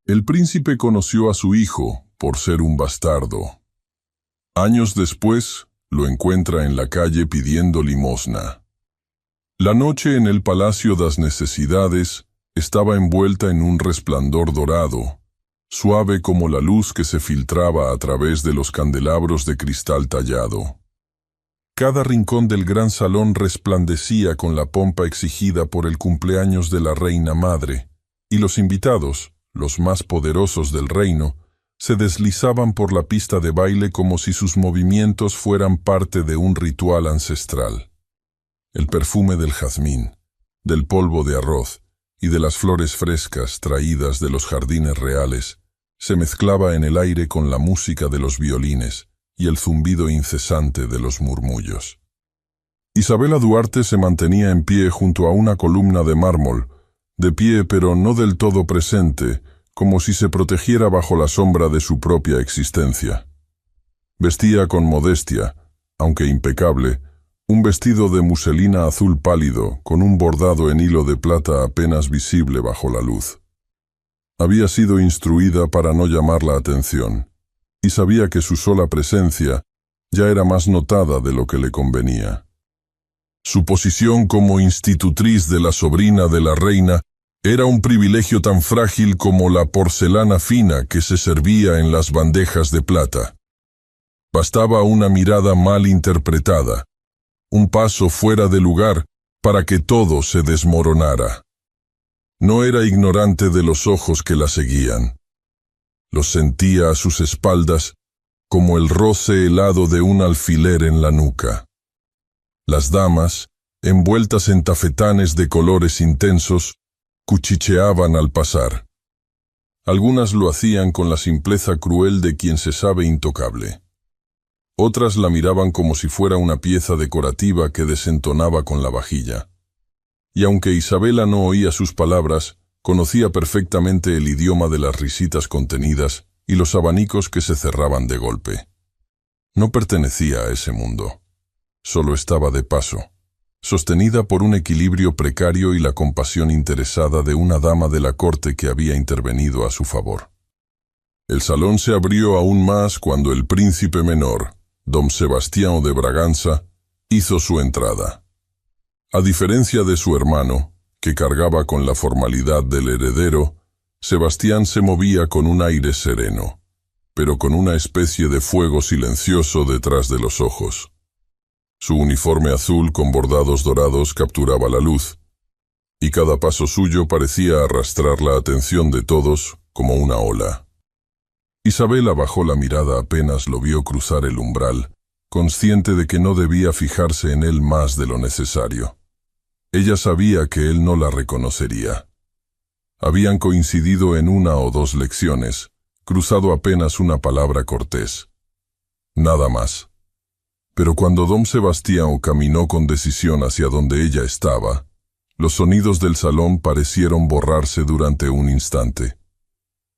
El príncipe conoció a su hijo por ser un bastardo. Años después, lo encuentra en la calle pidiendo limosna. La noche en el Palacio das Necesidades estaba envuelta en un resplandor dorado, suave como la luz que se filtraba a través de los candelabros de cristal tallado. Cada rincón del gran salón resplandecía con la pompa exigida por el cumpleaños de la reina madre, y los invitados, los más poderosos del reino, se deslizaban por la pista de baile como si sus movimientos fueran parte de un ritual ancestral. El perfume del jazmín, del polvo de arroz y de las flores frescas traídas de los jardines reales se mezclaba en el aire con la música de los violines y el zumbido incesante de los murmullos. Isabela Duarte se mantenía en pie junto a una columna de mármol, de pie pero no del todo presente, como si se protegiera bajo la sombra de su propia existencia. Vestía con modestia, aunque impecable, un vestido de muselina azul pálido con un bordado en hilo de plata apenas visible bajo la luz. Había sido instruida para no llamar la atención, y sabía que su sola presencia ya era más notada de lo que le convenía. Su posición como institutriz de la sobrina de la reina era un privilegio tan frágil como la porcelana fina que se servía en las bandejas de plata. Bastaba una mirada mal interpretada, un paso fuera de lugar para que todo se desmoronara. No era ignorante de los ojos que la seguían. Los sentía a sus espaldas como el roce helado de un alfiler en la nuca. Las damas, envueltas en tafetanes de colores intensos, cuchicheaban al pasar. Algunas lo hacían con la simpleza cruel de quien se sabe intocable. Otras la miraban como si fuera una pieza decorativa que desentonaba con la vajilla. Y aunque Isabela no oía sus palabras, conocía perfectamente el idioma de las risitas contenidas y los abanicos que se cerraban de golpe. No pertenecía a ese mundo. Solo estaba de paso, sostenida por un equilibrio precario y la compasión interesada de una dama de la corte que había intervenido a su favor. El salón se abrió aún más cuando el príncipe menor, don Sebastião de Bragança, hizo su entrada. A diferencia de su hermano, que cargaba con la formalidad del heredero, Sebastián se movía con un aire sereno, pero con una especie de fuego silencioso detrás de los ojos. Su uniforme azul con bordados dorados capturaba la luz, y cada paso suyo parecía arrastrar la atención de todos como una ola. Isabela bajó la mirada apenas lo vio cruzar el umbral, consciente de que no debía fijarse en él más de lo necesario. Ella sabía que él no la reconocería. Habían coincidido en una o dos lecciones, cruzado apenas una palabra cortés. Nada más. Pero cuando don Sebastião caminó con decisión hacia donde ella estaba, los sonidos del salón parecieron borrarse durante un instante.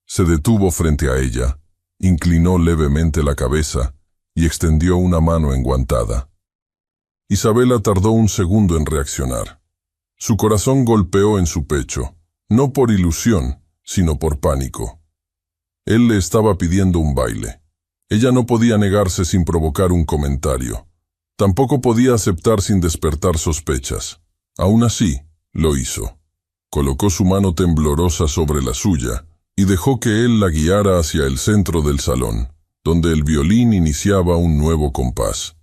Se detuvo frente a ella, inclinó levemente la cabeza y extendió una mano enguantada. Isabela tardó un segundo en reaccionar. Su corazón golpeó en su pecho, no por ilusión, sino por pánico. Él le estaba pidiendo un baile. Ella no podía negarse sin provocar un comentario. Tampoco podía aceptar sin despertar sospechas. Aún así, lo hizo. Colocó su mano temblorosa sobre la suya y dejó que él la guiara hacia el centro del salón, donde el violín iniciaba un nuevo compás.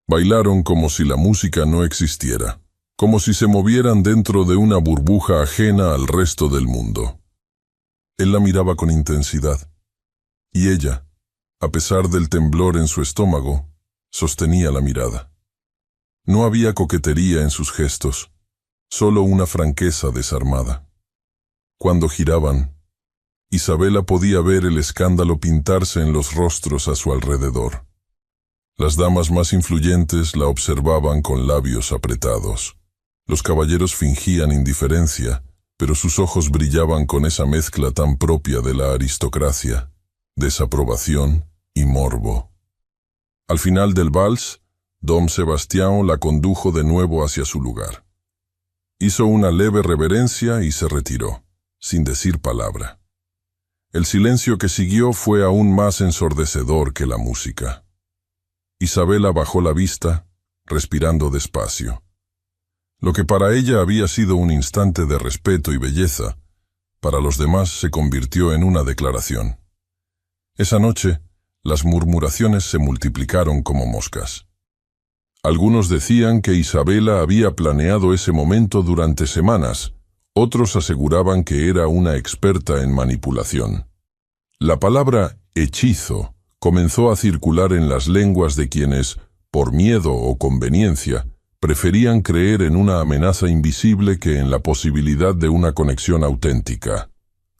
Bailaron como si la música no existiera, como si se movieran dentro de una burbuja ajena al resto del mundo. Él la miraba con intensidad, y ella, a pesar del temblor en su estómago, sostenía la mirada. No había coquetería en sus gestos, solo una franqueza desarmada. Cuando giraban, Isabela podía ver el escándalo pintarse en los rostros a su alrededor. Las damas más influyentes la observaban con labios apretados. Los caballeros fingían indiferencia, pero sus ojos brillaban con esa mezcla tan propia de la aristocracia, desaprobación y morbo. Al final del vals, don Sebastião la condujo de nuevo hacia su lugar. Hizo una leve reverencia y se retiró, sin decir palabra. El silencio que siguió fue aún más ensordecedor que la música. Isabela bajó la vista, respirando despacio. Lo que para ella había sido un instante de respeto y belleza, para los demás se convirtió en una declaración. Esa noche, las murmuraciones se multiplicaron como moscas. Algunos decían que Isabela había planeado ese momento durante semanas, otros aseguraban que era una experta en manipulación. La palabra hechizo comenzó a circular en las lenguas de quienes, por miedo o conveniencia, preferían creer en una amenaza invisible que en la posibilidad de una conexión auténtica.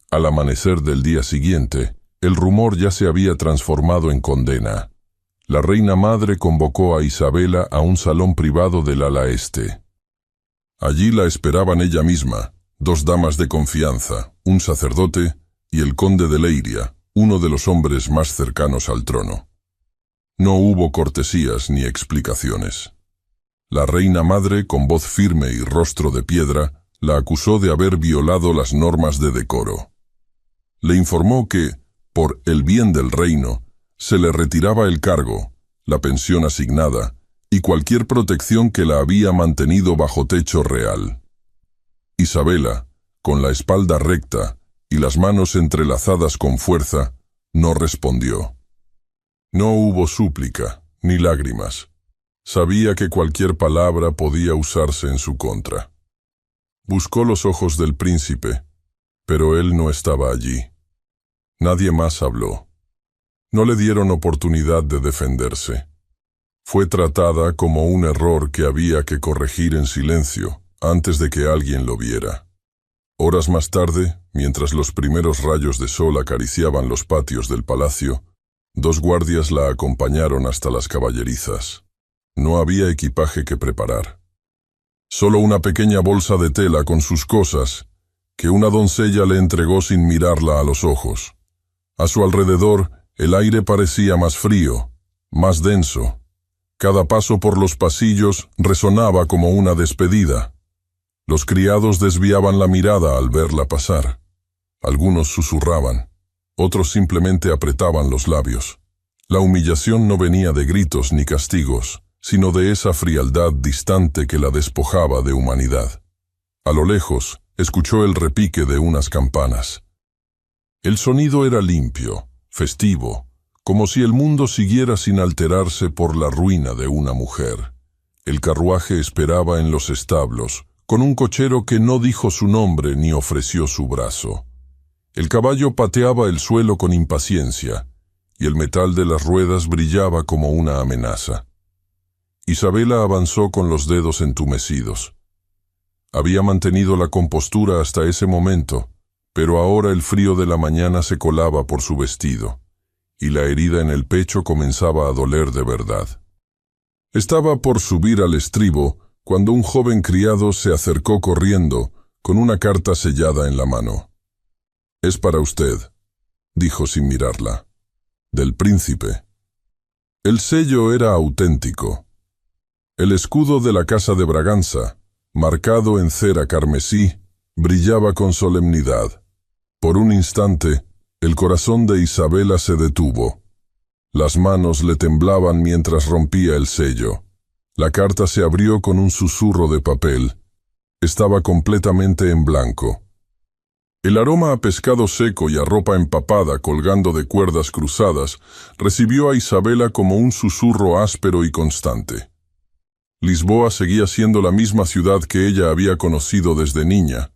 Al amanecer del día siguiente, el rumor ya se había transformado en condena. La reina madre convocó a Isabela a un salón privado del ala este. Allí la esperaban ella misma, 2 damas de confianza, un sacerdote y el conde de Leiria, uno de los hombres más cercanos al trono. No hubo cortesías ni explicaciones. La reina madre, con voz firme y rostro de piedra, la acusó de haber violado las normas de decoro. Le informó que, por el bien del reino, se le retiraba el cargo, la pensión asignada y cualquier protección que la había mantenido bajo techo real. Isabela, con la espalda recta y las manos entrelazadas con fuerza, no respondió. No hubo súplica ni lágrimas. Sabía que cualquier palabra podía usarse en su contra. Buscó los ojos del príncipe, pero él no estaba allí. Nadie más habló. No le dieron oportunidad de defenderse. Fue tratada como un error que había que corregir en silencio, antes de que alguien lo viera. Horas más tarde, mientras los primeros rayos de sol acariciaban los patios del palacio, 2 guardias la acompañaron hasta las caballerizas. No había equipaje que preparar. Solo una pequeña bolsa de tela con sus cosas, que una doncella le entregó sin mirarla a los ojos. A su alrededor, el aire parecía más frío, más denso. Cada paso por los pasillos resonaba como una despedida. Los criados desviaban la mirada al verla pasar. Algunos susurraban, otros simplemente apretaban los labios. La humillación no venía de gritos ni castigos, sino de esa frialdad distante que la despojaba de humanidad. A lo lejos, escuchó el repique de unas campanas. El sonido era limpio, festivo, como si el mundo siguiera sin alterarse por la ruina de una mujer. El carruaje esperaba en los establos, con un cochero que no dijo su nombre ni ofreció su brazo. El caballo pateaba el suelo con impaciencia, y el metal de las ruedas brillaba como una amenaza. Isabela avanzó con los dedos entumecidos. Había mantenido la compostura hasta ese momento, pero ahora el frío de la mañana se colaba por su vestido, y la herida en el pecho comenzaba a doler de verdad. Estaba por subir al estribo cuando un joven criado se acercó corriendo, con una carta sellada en la mano. «Es para usted», dijo sin mirarla. «Del príncipe». El sello era auténtico. El escudo de la casa de Braganza, marcado en cera carmesí, brillaba con solemnidad. Por un instante, el corazón de Isabela se detuvo. Las manos le temblaban mientras rompía el sello. La carta se abrió con un susurro de papel. Estaba completamente en blanco. El aroma a pescado seco y a ropa empapada colgando de cuerdas cruzadas recibió a Isabela como un susurro áspero y constante. Lisboa seguía siendo la misma ciudad que ella había conocido desde niña,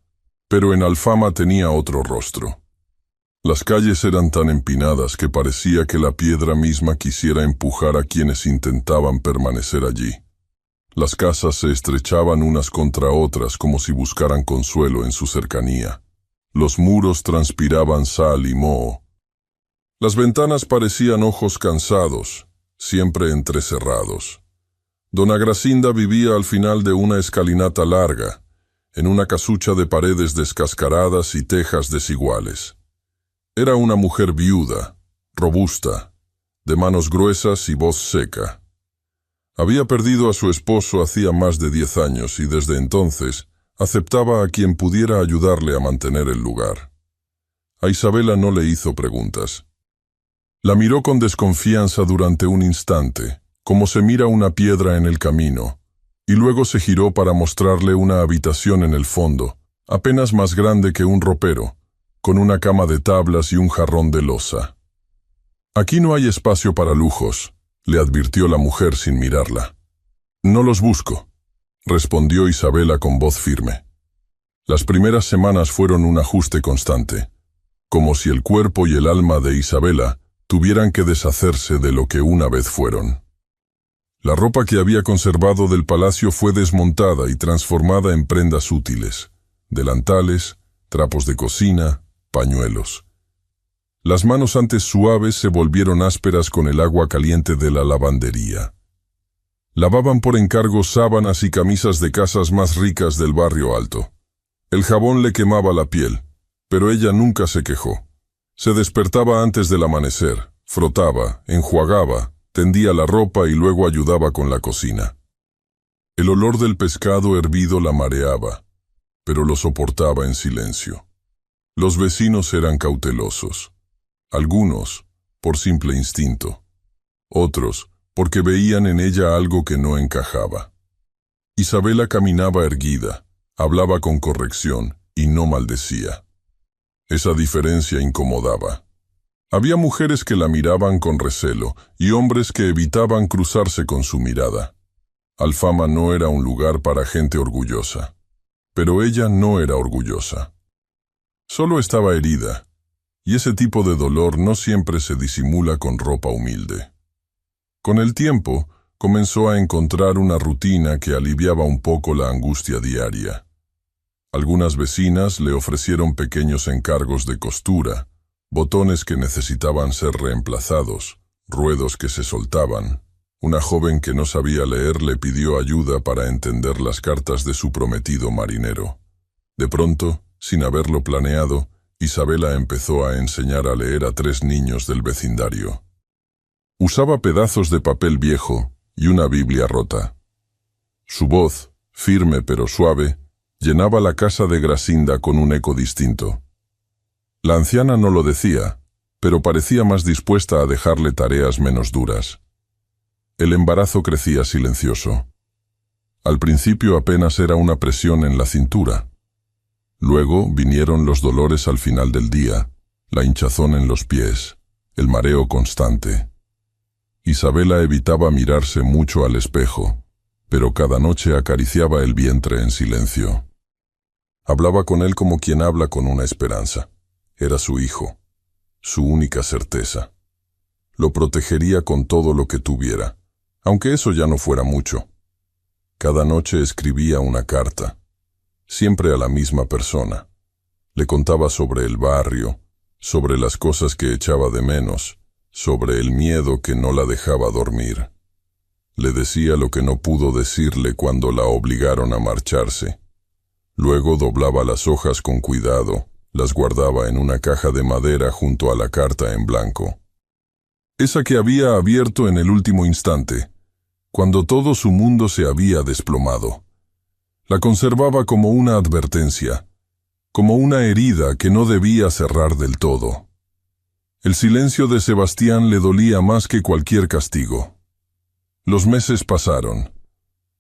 pero en Alfama tenía otro rostro. Las calles eran tan empinadas que parecía que la piedra misma quisiera empujar a quienes intentaban permanecer allí. Las casas se estrechaban unas contra otras como si buscaran consuelo en su cercanía. Los muros transpiraban sal y moho. Las ventanas parecían ojos cansados, siempre entrecerrados. Dona Gracinda vivía al final de una escalinata larga, en una casucha de paredes descascaradas y tejas desiguales. Era una mujer viuda, robusta, de manos gruesas y voz seca. Había perdido a su esposo hacía más de 10 años y desde entonces aceptaba a quien pudiera ayudarle a mantener el lugar. A Isabela no le hizo preguntas. La miró con desconfianza durante un instante, como se mira una piedra en el camino, y luego se giró para mostrarle una habitación en el fondo, apenas más grande que un ropero, con una cama de tablas y un jarrón de loza. «Aquí no hay espacio para lujos», le advirtió la mujer sin mirarla. «No los busco», respondió Isabela con voz firme. Las primeras semanas fueron un ajuste constante, como si el cuerpo y el alma de Isabela tuvieran que deshacerse de lo que una vez fueron. La ropa que había conservado del palacio fue desmontada y transformada en prendas útiles, delantales, trapos de cocina, pañuelos. Las manos antes suaves se volvieron ásperas con el agua caliente de la lavandería. Lavaban por encargo sábanas y camisas de casas más ricas del barrio alto. El jabón le quemaba la piel, pero ella nunca se quejó. Se despertaba antes del amanecer, frotaba, enjuagaba, tendía la ropa y luego ayudaba con la cocina. El olor del pescado hervido la mareaba, pero lo soportaba en silencio. Los vecinos eran cautelosos. Algunos, por simple instinto. Otros, porque veían en ella algo que no encajaba. Isabela caminaba erguida, hablaba con corrección y no maldecía. Esa diferencia incomodaba. Había mujeres que la miraban con recelo y hombres que evitaban cruzarse con su mirada. Alfama no era un lugar para gente orgullosa, pero ella no era orgullosa. Solo estaba herida, y ese tipo de dolor no siempre se disimula con ropa humilde. Con el tiempo, comenzó a encontrar una rutina que aliviaba un poco la angustia diaria. Algunas vecinas le ofrecieron pequeños encargos de costura, botones que necesitaban ser reemplazados, ruedos que se soltaban. Una joven que no sabía leer le pidió ayuda para entender las cartas de su prometido marinero. De pronto, sin haberlo planeado, Isabela empezó a enseñar a leer a 3 niños del vecindario. Usaba pedazos de papel viejo y una Biblia rota. Su voz, firme pero suave, llenaba la casa de Grasinda con un eco distinto. La anciana no lo decía, pero parecía más dispuesta a dejarle tareas menos duras. El embarazo crecía silencioso. Al principio apenas era una presión en la cintura. Luego vinieron los dolores al final del día, la hinchazón en los pies, el mareo constante. Isabela evitaba mirarse mucho al espejo, pero cada noche acariciaba el vientre en silencio. Hablaba con él como quien habla con una esperanza. Era su hijo, su única certeza. Lo protegería con todo lo que tuviera, aunque eso ya no fuera mucho. Cada noche escribía una carta, siempre a la misma persona. Le contaba sobre el barrio, sobre las cosas que echaba de menos, sobre el miedo que no la dejaba dormir. Le decía lo que no pudo decirle cuando la obligaron a marcharse. Luego doblaba las hojas con cuidado, las guardaba en una caja de madera junto a la carta en blanco. Esa que había abierto en el último instante, cuando todo su mundo se había desplomado. La conservaba como una advertencia, como una herida que no debía cerrar del todo. El silencio de Sebastián le dolía más que cualquier castigo. Los meses pasaron.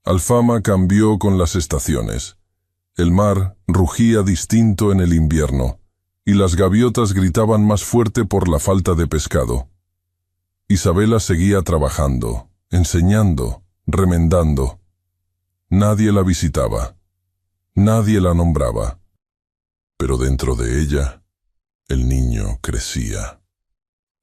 Alfama cambió con las estaciones. El mar rugía distinto en el invierno, y las gaviotas gritaban más fuerte por la falta de pescado. Isabela seguía trabajando, enseñando, remendando. Nadie la visitaba, nadie la nombraba. Pero dentro de ella, el niño crecía.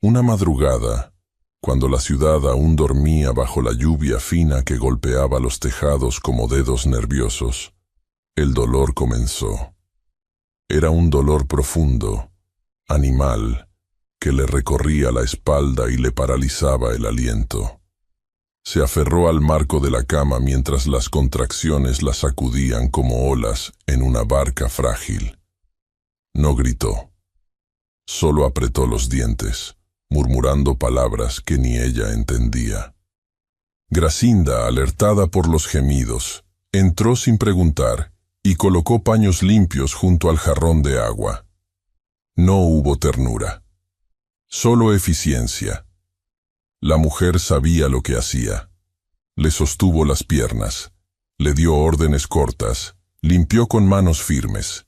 Una madrugada, cuando la ciudad aún dormía bajo la lluvia fina que golpeaba los tejados como dedos nerviosos, el dolor comenzó. Era un dolor profundo, animal, que le recorría la espalda y le paralizaba el aliento. Se aferró al marco de la cama mientras las contracciones la sacudían como olas en una barca frágil. No gritó. Solo apretó los dientes, murmurando palabras que ni ella entendía. Grasinda, alertada por los gemidos, entró sin preguntar y colocó paños limpios junto al jarrón de agua. No hubo ternura. Solo eficiencia. La mujer sabía lo que hacía. Le sostuvo las piernas, le dio órdenes cortas, limpió con manos firmes.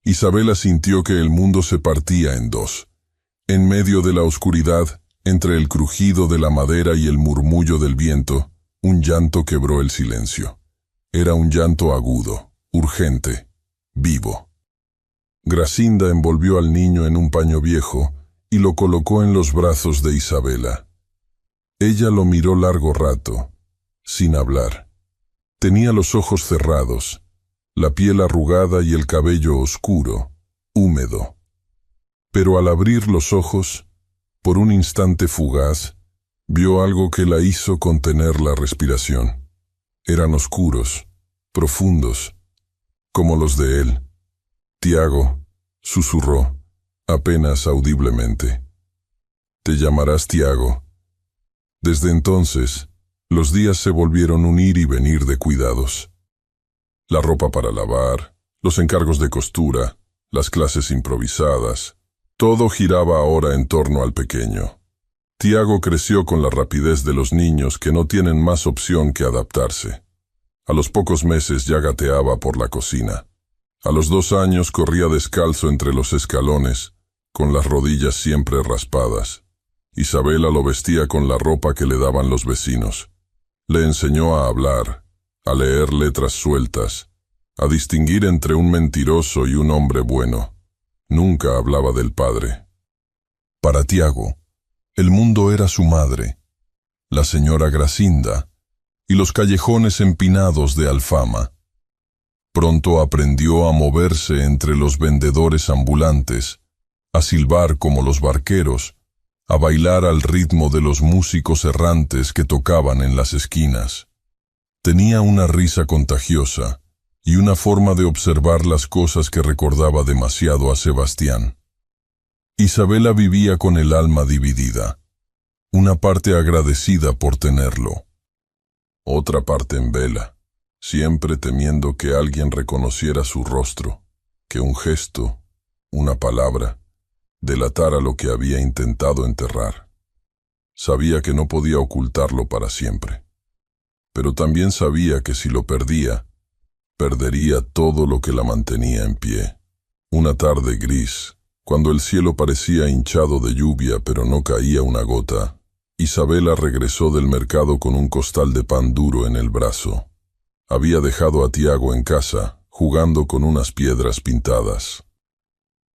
Isabela sintió que el mundo se partía en dos. En medio de la oscuridad, entre el crujido de la madera y el murmullo del viento, un llanto quebró el silencio. Era un llanto agudo, urgente, vivo. Gracinda envolvió al niño en un paño viejo y lo colocó en los brazos de Isabela. Ella lo miró largo rato, sin hablar. Tenía los ojos cerrados, la piel arrugada y el cabello oscuro, húmedo. Pero al abrir los ojos, por un instante fugaz, vio algo que la hizo contener la respiración. Eran oscuros, profundos, como los de él. «Tiago», susurró, apenas audiblemente. «Te llamarás Tiago». Desde entonces, los días se volvieron un ir y venir de cuidados. La ropa para lavar, los encargos de costura, las clases improvisadas, todo giraba ahora en torno al pequeño. Tiago creció con la rapidez de los niños que no tienen más opción que adaptarse. A los pocos meses ya gateaba por la cocina. A los 2 años corría descalzo entre los escalones, con las rodillas siempre raspadas. Isabela lo vestía con la ropa que le daban los vecinos. Le enseñó a hablar, a leer letras sueltas, a distinguir entre un mentiroso y un hombre bueno. Nunca hablaba del padre. Para Tiago, el mundo era su madre, la señora Gracinda, y los callejones empinados de Alfama. Pronto aprendió a moverse entre los vendedores ambulantes, a silbar como los barqueros, a bailar al ritmo de los músicos errantes que tocaban en las esquinas. Tenía una risa contagiosa y una forma de observar las cosas que recordaba demasiado a Sebastián. Isabela vivía con el alma dividida, una parte agradecida por tenerlo, otra parte en vela, siempre temiendo que alguien reconociera su rostro, que un gesto, una palabra, delatara lo que había intentado enterrar. Sabía que no podía ocultarlo para siempre, pero también sabía que si lo perdía, perdería todo lo que la mantenía en pie. Una tarde gris, cuando el cielo parecía hinchado de lluvia pero no caía una gota, Isabela regresó del mercado con un costal de pan duro en el brazo. Había dejado a Tiago en casa, jugando con unas piedras pintadas.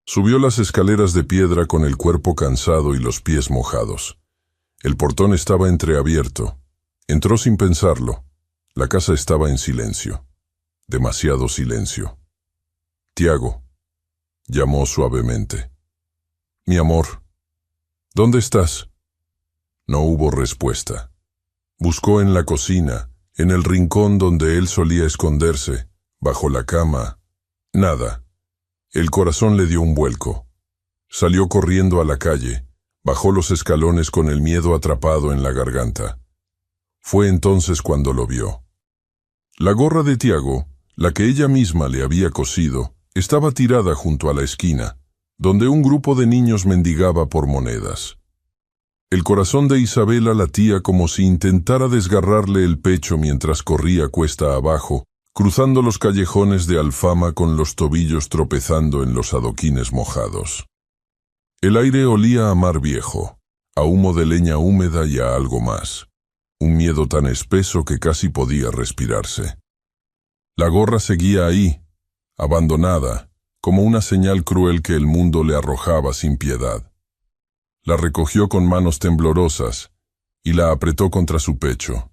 Subió las escaleras de piedra con el cuerpo cansado y los pies mojados. El portón estaba entreabierto. Entró sin pensarlo. La casa estaba en silencio. Demasiado silencio. «Tiago», llamó suavemente. «Mi amor, ¿dónde estás?» No hubo respuesta. Buscó en la cocina, en el rincón donde él solía esconderse, bajo la cama. Nada. El corazón le dio un vuelco. Salió corriendo a la calle, bajó los escalones con el miedo atrapado en la garganta. Fue entonces cuando lo vio. La gorra de Tiago, la que ella misma le había cosido, estaba tirada junto a la esquina, donde un grupo de niños mendigaba por monedas. El corazón de Isabela latía como si intentara desgarrarle el pecho mientras corría cuesta abajo, cruzando los callejones de Alfama con los tobillos tropezando en los adoquines mojados. El aire olía a mar viejo, a humo de leña húmeda y a algo más. Un miedo tan espeso que casi podía respirarse. La gorra seguía ahí, abandonada, como una señal cruel que el mundo le arrojaba sin piedad. La recogió con manos temblorosas y la apretó contra su pecho.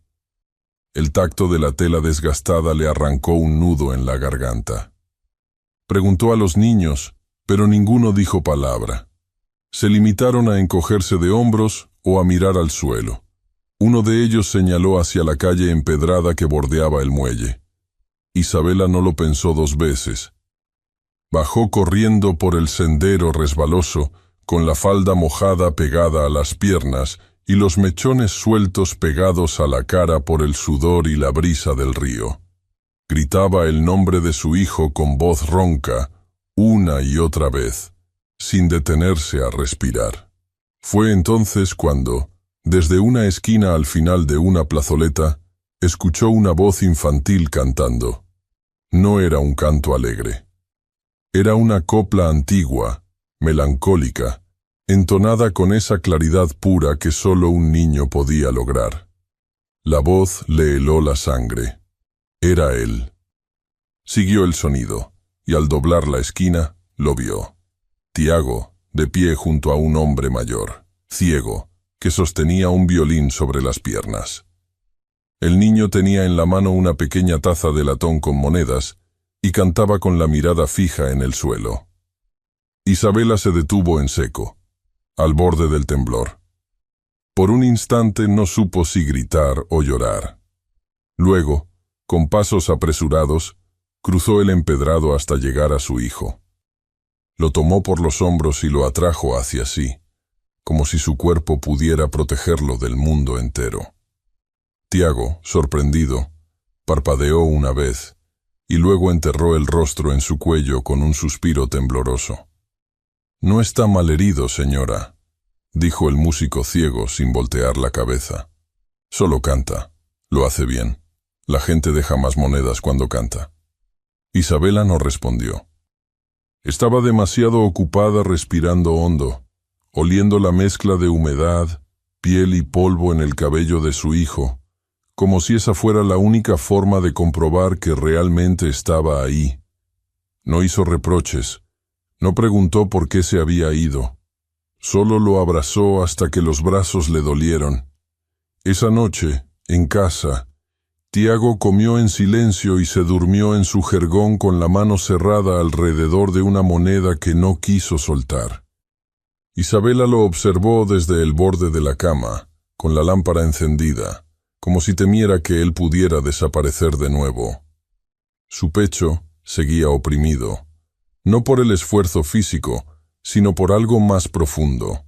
El tacto de la tela desgastada le arrancó un nudo en la garganta. Preguntó a los niños, pero ninguno dijo palabra. Se limitaron a encogerse de hombros o a mirar al suelo. Uno de ellos señaló hacia la calle empedrada que bordeaba el muelle. Isabela no lo pensó 2 veces. Bajó corriendo por el sendero resbaloso, con la falda mojada pegada a las piernas y los mechones sueltos pegados a la cara por el sudor y la brisa del río. Gritaba el nombre de su hijo con voz ronca, una y otra vez. sin detenerse a respirar. Fue entonces cuando, desde una esquina al final de una plazoleta, escuchó una voz infantil cantando. No era un canto alegre. Era una copla antigua, melancólica, entonada con esa claridad pura que solo un niño podía lograr. La voz le heló la sangre. Era él. Siguió el sonido, y al doblar la esquina, lo vio. Tiago, de pie junto a un hombre mayor, ciego, que sostenía un violín sobre las piernas. El niño tenía en la mano una pequeña taza de latón con monedas y cantaba con la mirada fija en el suelo. Isabela se detuvo en seco, al borde del temblor. Por un instante no supo si gritar o llorar. Luego, con pasos apresurados, cruzó el empedrado hasta llegar a su hijo. Lo tomó por los hombros y lo atrajo hacia sí, como si su cuerpo pudiera protegerlo del mundo entero. Tiago, sorprendido, parpadeó una vez y luego enterró el rostro en su cuello con un suspiro tembloroso. «No está malherido, señora», dijo el músico ciego sin voltear la cabeza. «Solo canta. Lo hace bien. La gente deja más monedas cuando canta». Isabela no respondió. Estaba demasiado ocupada respirando hondo, oliendo la mezcla de humedad, piel y polvo en el cabello de su hijo, como si esa fuera la única forma de comprobar que realmente estaba ahí. No hizo reproches, no preguntó por qué se había ido. Solo lo abrazó hasta que los brazos le dolieron. Esa noche, en casa, Tiago comió en silencio y se durmió en su jergón con la mano cerrada alrededor de una moneda que no quiso soltar. Isabela lo observó desde el borde de la cama, con la lámpara encendida, como si temiera que él pudiera desaparecer de nuevo. Su pecho seguía oprimido, no por el esfuerzo físico, sino por algo más profundo,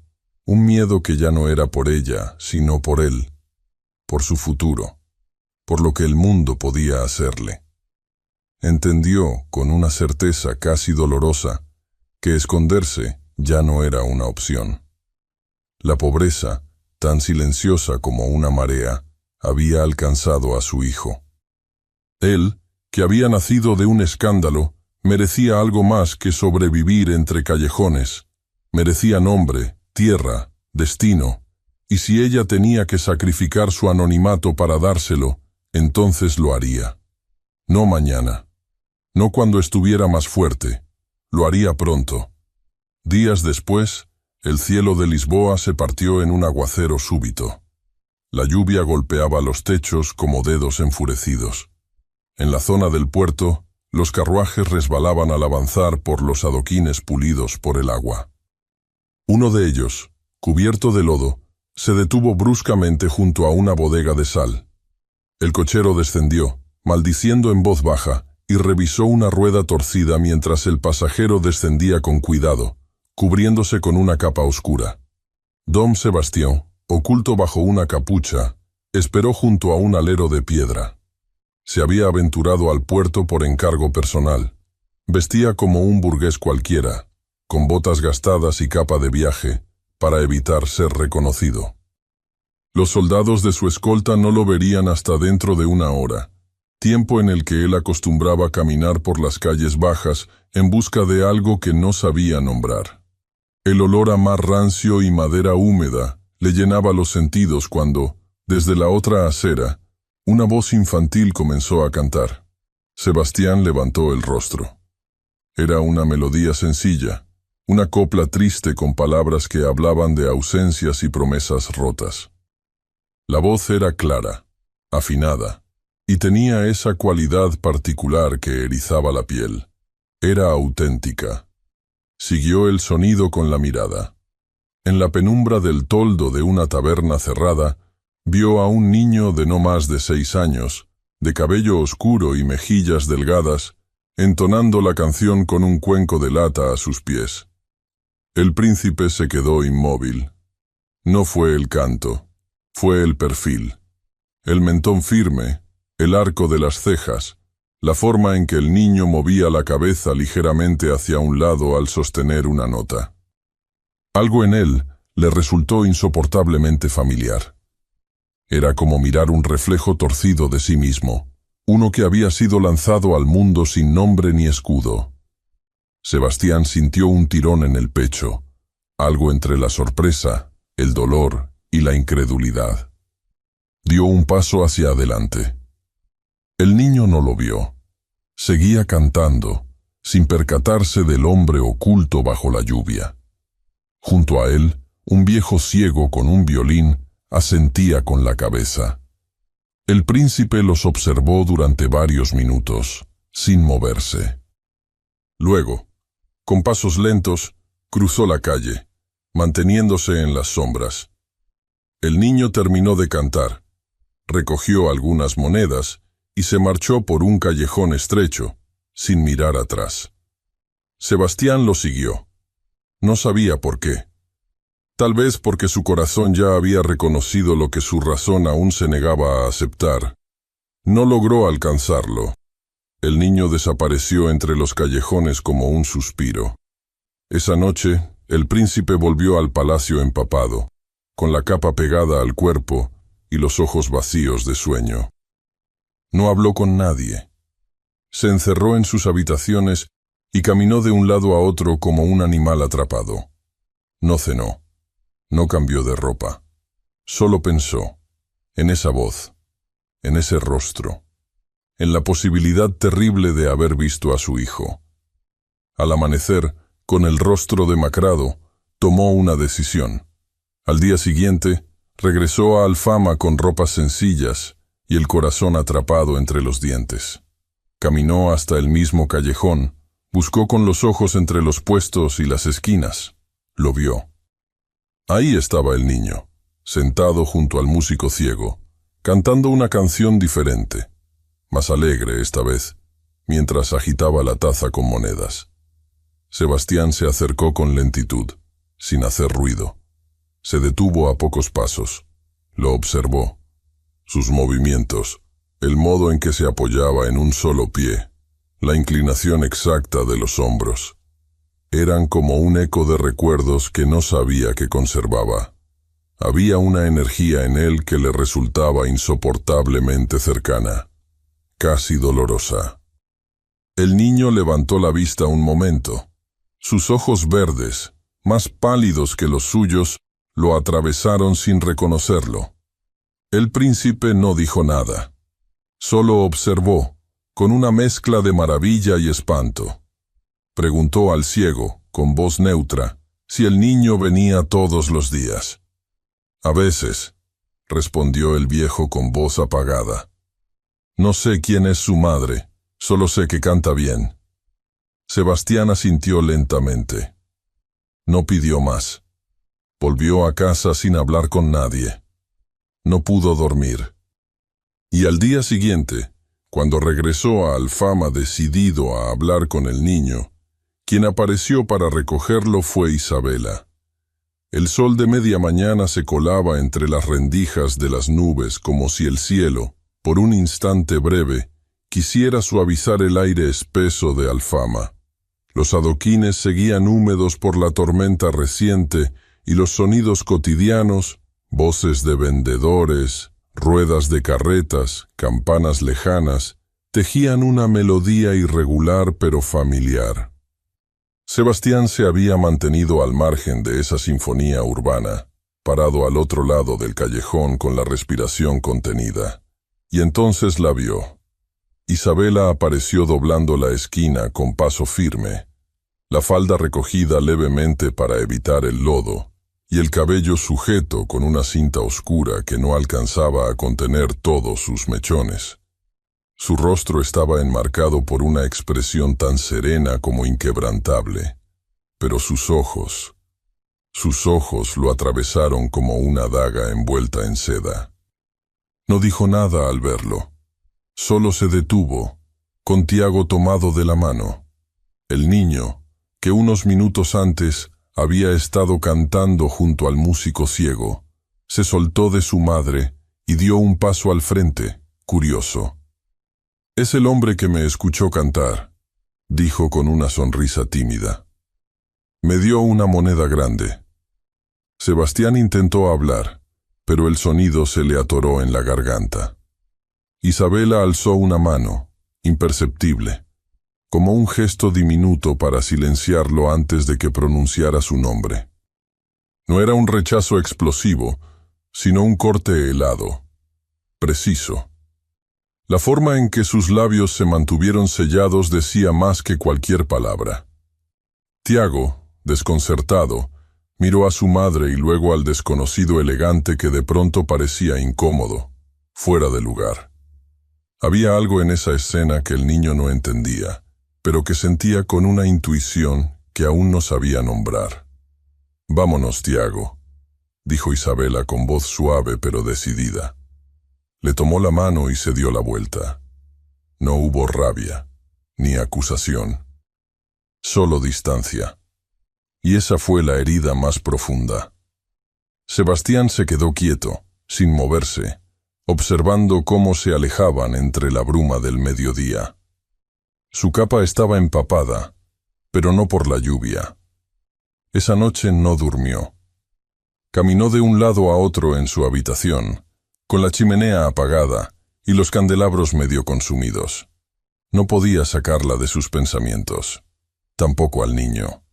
un miedo que ya no era por ella, sino por él, por su futuro, por lo que el mundo podía hacerle. Entendió, con una certeza casi dolorosa, que esconderse ya no era una opción. La pobreza, tan silenciosa como una marea, había alcanzado a su hijo. Él, que había nacido de un escándalo, merecía algo más que sobrevivir entre callejones. Merecía nombre, tierra, destino, y si ella tenía que sacrificar su anonimato para dárselo, entonces lo haría. No mañana, no cuando estuviera más fuerte, lo haría pronto. Días después, el cielo de Lisboa se partió en un aguacero súbito. La lluvia golpeaba los techos como dedos enfurecidos. En la zona del puerto, los carruajes resbalaban al avanzar por los adoquines pulidos por el agua. Uno de ellos, cubierto de lodo, se detuvo bruscamente junto a una bodega de sal. El cochero descendió, maldiciendo en voz baja, y revisó una rueda torcida mientras el pasajero descendía con cuidado, cubriéndose con una capa oscura. Dom Sebastián, oculto bajo una capucha, esperó junto a un alero de piedra. Se había aventurado al puerto por encargo personal. Vestía como un burgués cualquiera, con botas gastadas y capa de viaje, para evitar ser reconocido. Los soldados de su escolta no lo verían hasta dentro de una hora, tiempo en el que él acostumbraba caminar por las calles bajas en busca de algo que no sabía nombrar. El olor a mar rancio y madera húmeda le llenaba los sentidos cuando, desde la otra acera, una voz infantil comenzó a cantar. Sebastián levantó el rostro. Era una melodía sencilla, una copla triste con palabras que hablaban de ausencias y promesas rotas. La voz era clara, afinada, y tenía esa cualidad particular que erizaba la piel. Era auténtica. Siguió el sonido con la mirada. En la penumbra del toldo de una taberna cerrada, vio a un niño de no más de 6 años, de cabello oscuro y mejillas delgadas, entonando la canción con un cuenco de lata a sus pies. El príncipe se quedó inmóvil. No fue el canto, fue el perfil. El mentón firme, el arco de las cejas, la forma en que el niño movía la cabeza ligeramente hacia un lado al sostener una nota. Algo en él le resultó insoportablemente familiar. Era como mirar un reflejo torcido de sí mismo, uno que había sido lanzado al mundo sin nombre ni escudo. Sebastián sintió un tirón en el pecho, algo entre la sorpresa, el dolor y la incredulidad. Dio un paso hacia adelante. El niño no lo vio. Seguía cantando, sin percatarse del hombre oculto bajo la lluvia. Junto a él, un viejo ciego con un violín asentía con la cabeza. El príncipe los observó durante varios minutos, sin moverse. Luego, con pasos lentos, cruzó la calle, manteniéndose en las sombras. El niño terminó de cantar, recogió algunas monedas y se marchó por un callejón estrecho, sin mirar atrás. Sebastián lo siguió. No sabía por qué. Tal vez porque su corazón ya había reconocido lo que su razón aún se negaba a aceptar. No logró alcanzarlo. El niño desapareció entre los callejones como un suspiro. Esa noche, el príncipe volvió al palacio empapado, con la capa pegada al cuerpo y los ojos vacíos de sueño. No habló con nadie. Se encerró en sus habitaciones y caminó de un lado a otro como un animal atrapado. No cenó. No cambió de ropa. Solo pensó en esa voz, en ese rostro, en la posibilidad terrible de haber visto a su hijo. Al amanecer, con el rostro demacrado, tomó una decisión. Al día siguiente, regresó a Alfama con ropas sencillas y el corazón atrapado entre los dientes. Caminó hasta el mismo callejón, buscó con los ojos entre los puestos y las esquinas. Lo vio. Ahí estaba el niño, sentado junto al músico ciego, cantando una canción diferente, más alegre esta vez, mientras agitaba la taza con monedas. Sebastián se acercó con lentitud, sin hacer ruido. Se detuvo a pocos pasos. Lo observó. Sus movimientos, el modo en que se apoyaba en un solo pie, la inclinación exacta de los hombros. Eran como un eco de recuerdos que no sabía que conservaba. Había una energía en él que le resultaba insoportablemente cercana, casi dolorosa. El niño levantó la vista un momento. Sus ojos verdes, más pálidos que los suyos, lo atravesaron sin reconocerlo. El príncipe no dijo nada. Solo observó, con una mezcla de maravilla y espanto. Preguntó al ciego, con voz neutra, si el niño venía todos los días. A veces, respondió el viejo con voz apagada. No sé quién es su madre, solo sé que canta bien. Sebastián asintió lentamente. No pidió más. Volvió a casa sin hablar con nadie. No pudo dormir. Y al día siguiente, cuando regresó a Alfama decidido a hablar con el niño, quien apareció para recogerlo fue Isabela. El sol de media mañana se colaba entre las rendijas de las nubes como si el cielo, por un instante breve, quisiera suavizar el aire espeso de Alfama. Los adoquines seguían húmedos por la tormenta reciente y los sonidos cotidianos, voces de vendedores, ruedas de carretas, campanas lejanas, tejían una melodía irregular pero familiar. Sebastián se había mantenido al margen de esa sinfonía urbana, parado al otro lado del callejón con la respiración contenida, y entonces la vio. Isabela apareció doblando la esquina con paso firme, la falda recogida levemente para evitar el lodo, y el cabello sujeto con una cinta oscura que no alcanzaba a contener todos sus mechones. Su rostro estaba enmarcado por una expresión tan serena como inquebrantable, pero sus ojos lo atravesaron como una daga envuelta en seda. No dijo nada al verlo, solo se detuvo, con Tiago tomado de la mano. El niño, que unos minutos antes había estado cantando junto al músico ciego, se soltó de su madre y dio un paso al frente, curioso. «Es el hombre que me escuchó cantar», dijo con una sonrisa tímida. «Me dio una moneda grande. Sebastián intentó hablar, pero el sonido se le atoró en la garganta. Isabela alzó una mano, imperceptible, como un gesto diminuto para silenciarlo antes de que pronunciara su nombre. No era un rechazo explosivo, sino un corte helado, preciso. La forma en que sus labios se mantuvieron sellados decía más que cualquier palabra. Tiago, desconcertado, miró a su madre y luego al desconocido elegante que de pronto parecía incómodo, fuera de lugar. Había algo en esa escena que el niño no entendía, pero que sentía con una intuición que aún no sabía nombrar. «Vámonos, Tiago», dijo Isabela con voz suave pero decidida. Le tomó la mano y se dio la vuelta. No hubo rabia, ni acusación, solo distancia. Y esa fue la herida más profunda. Sebastián se quedó quieto, sin moverse, observando cómo se alejaban entre la bruma del mediodía. Su capa estaba empapada, pero no por la lluvia. Esa noche no durmió. Caminó de un lado a otro en su habitación, con la chimenea apagada y los candelabros medio consumidos. No podía sacarla de sus pensamientos, tampoco al niño.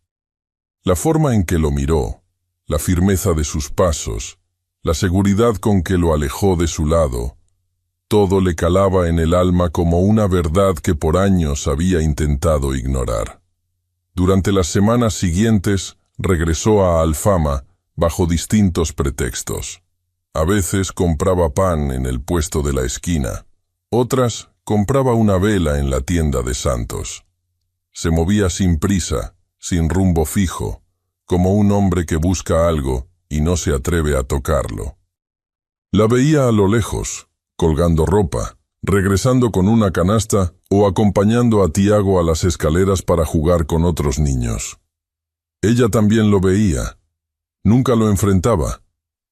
La forma en que lo miró, la firmeza de sus pasos, la seguridad con que lo alejó de su lado, todo le calaba en el alma como una verdad que por años había intentado ignorar. Durante las semanas siguientes regresó a Alfama bajo distintos pretextos. A veces compraba pan en el puesto de la esquina, otras compraba una vela en la tienda de Santos. Se movía sin prisa, sin rumbo fijo, como un hombre que busca algo y no se atreve a tocarlo. La veía a lo lejos, colgando ropa, regresando con una canasta o acompañando a Tiago a las escaleras para jugar con otros niños. Ella también lo veía. Nunca lo enfrentaba,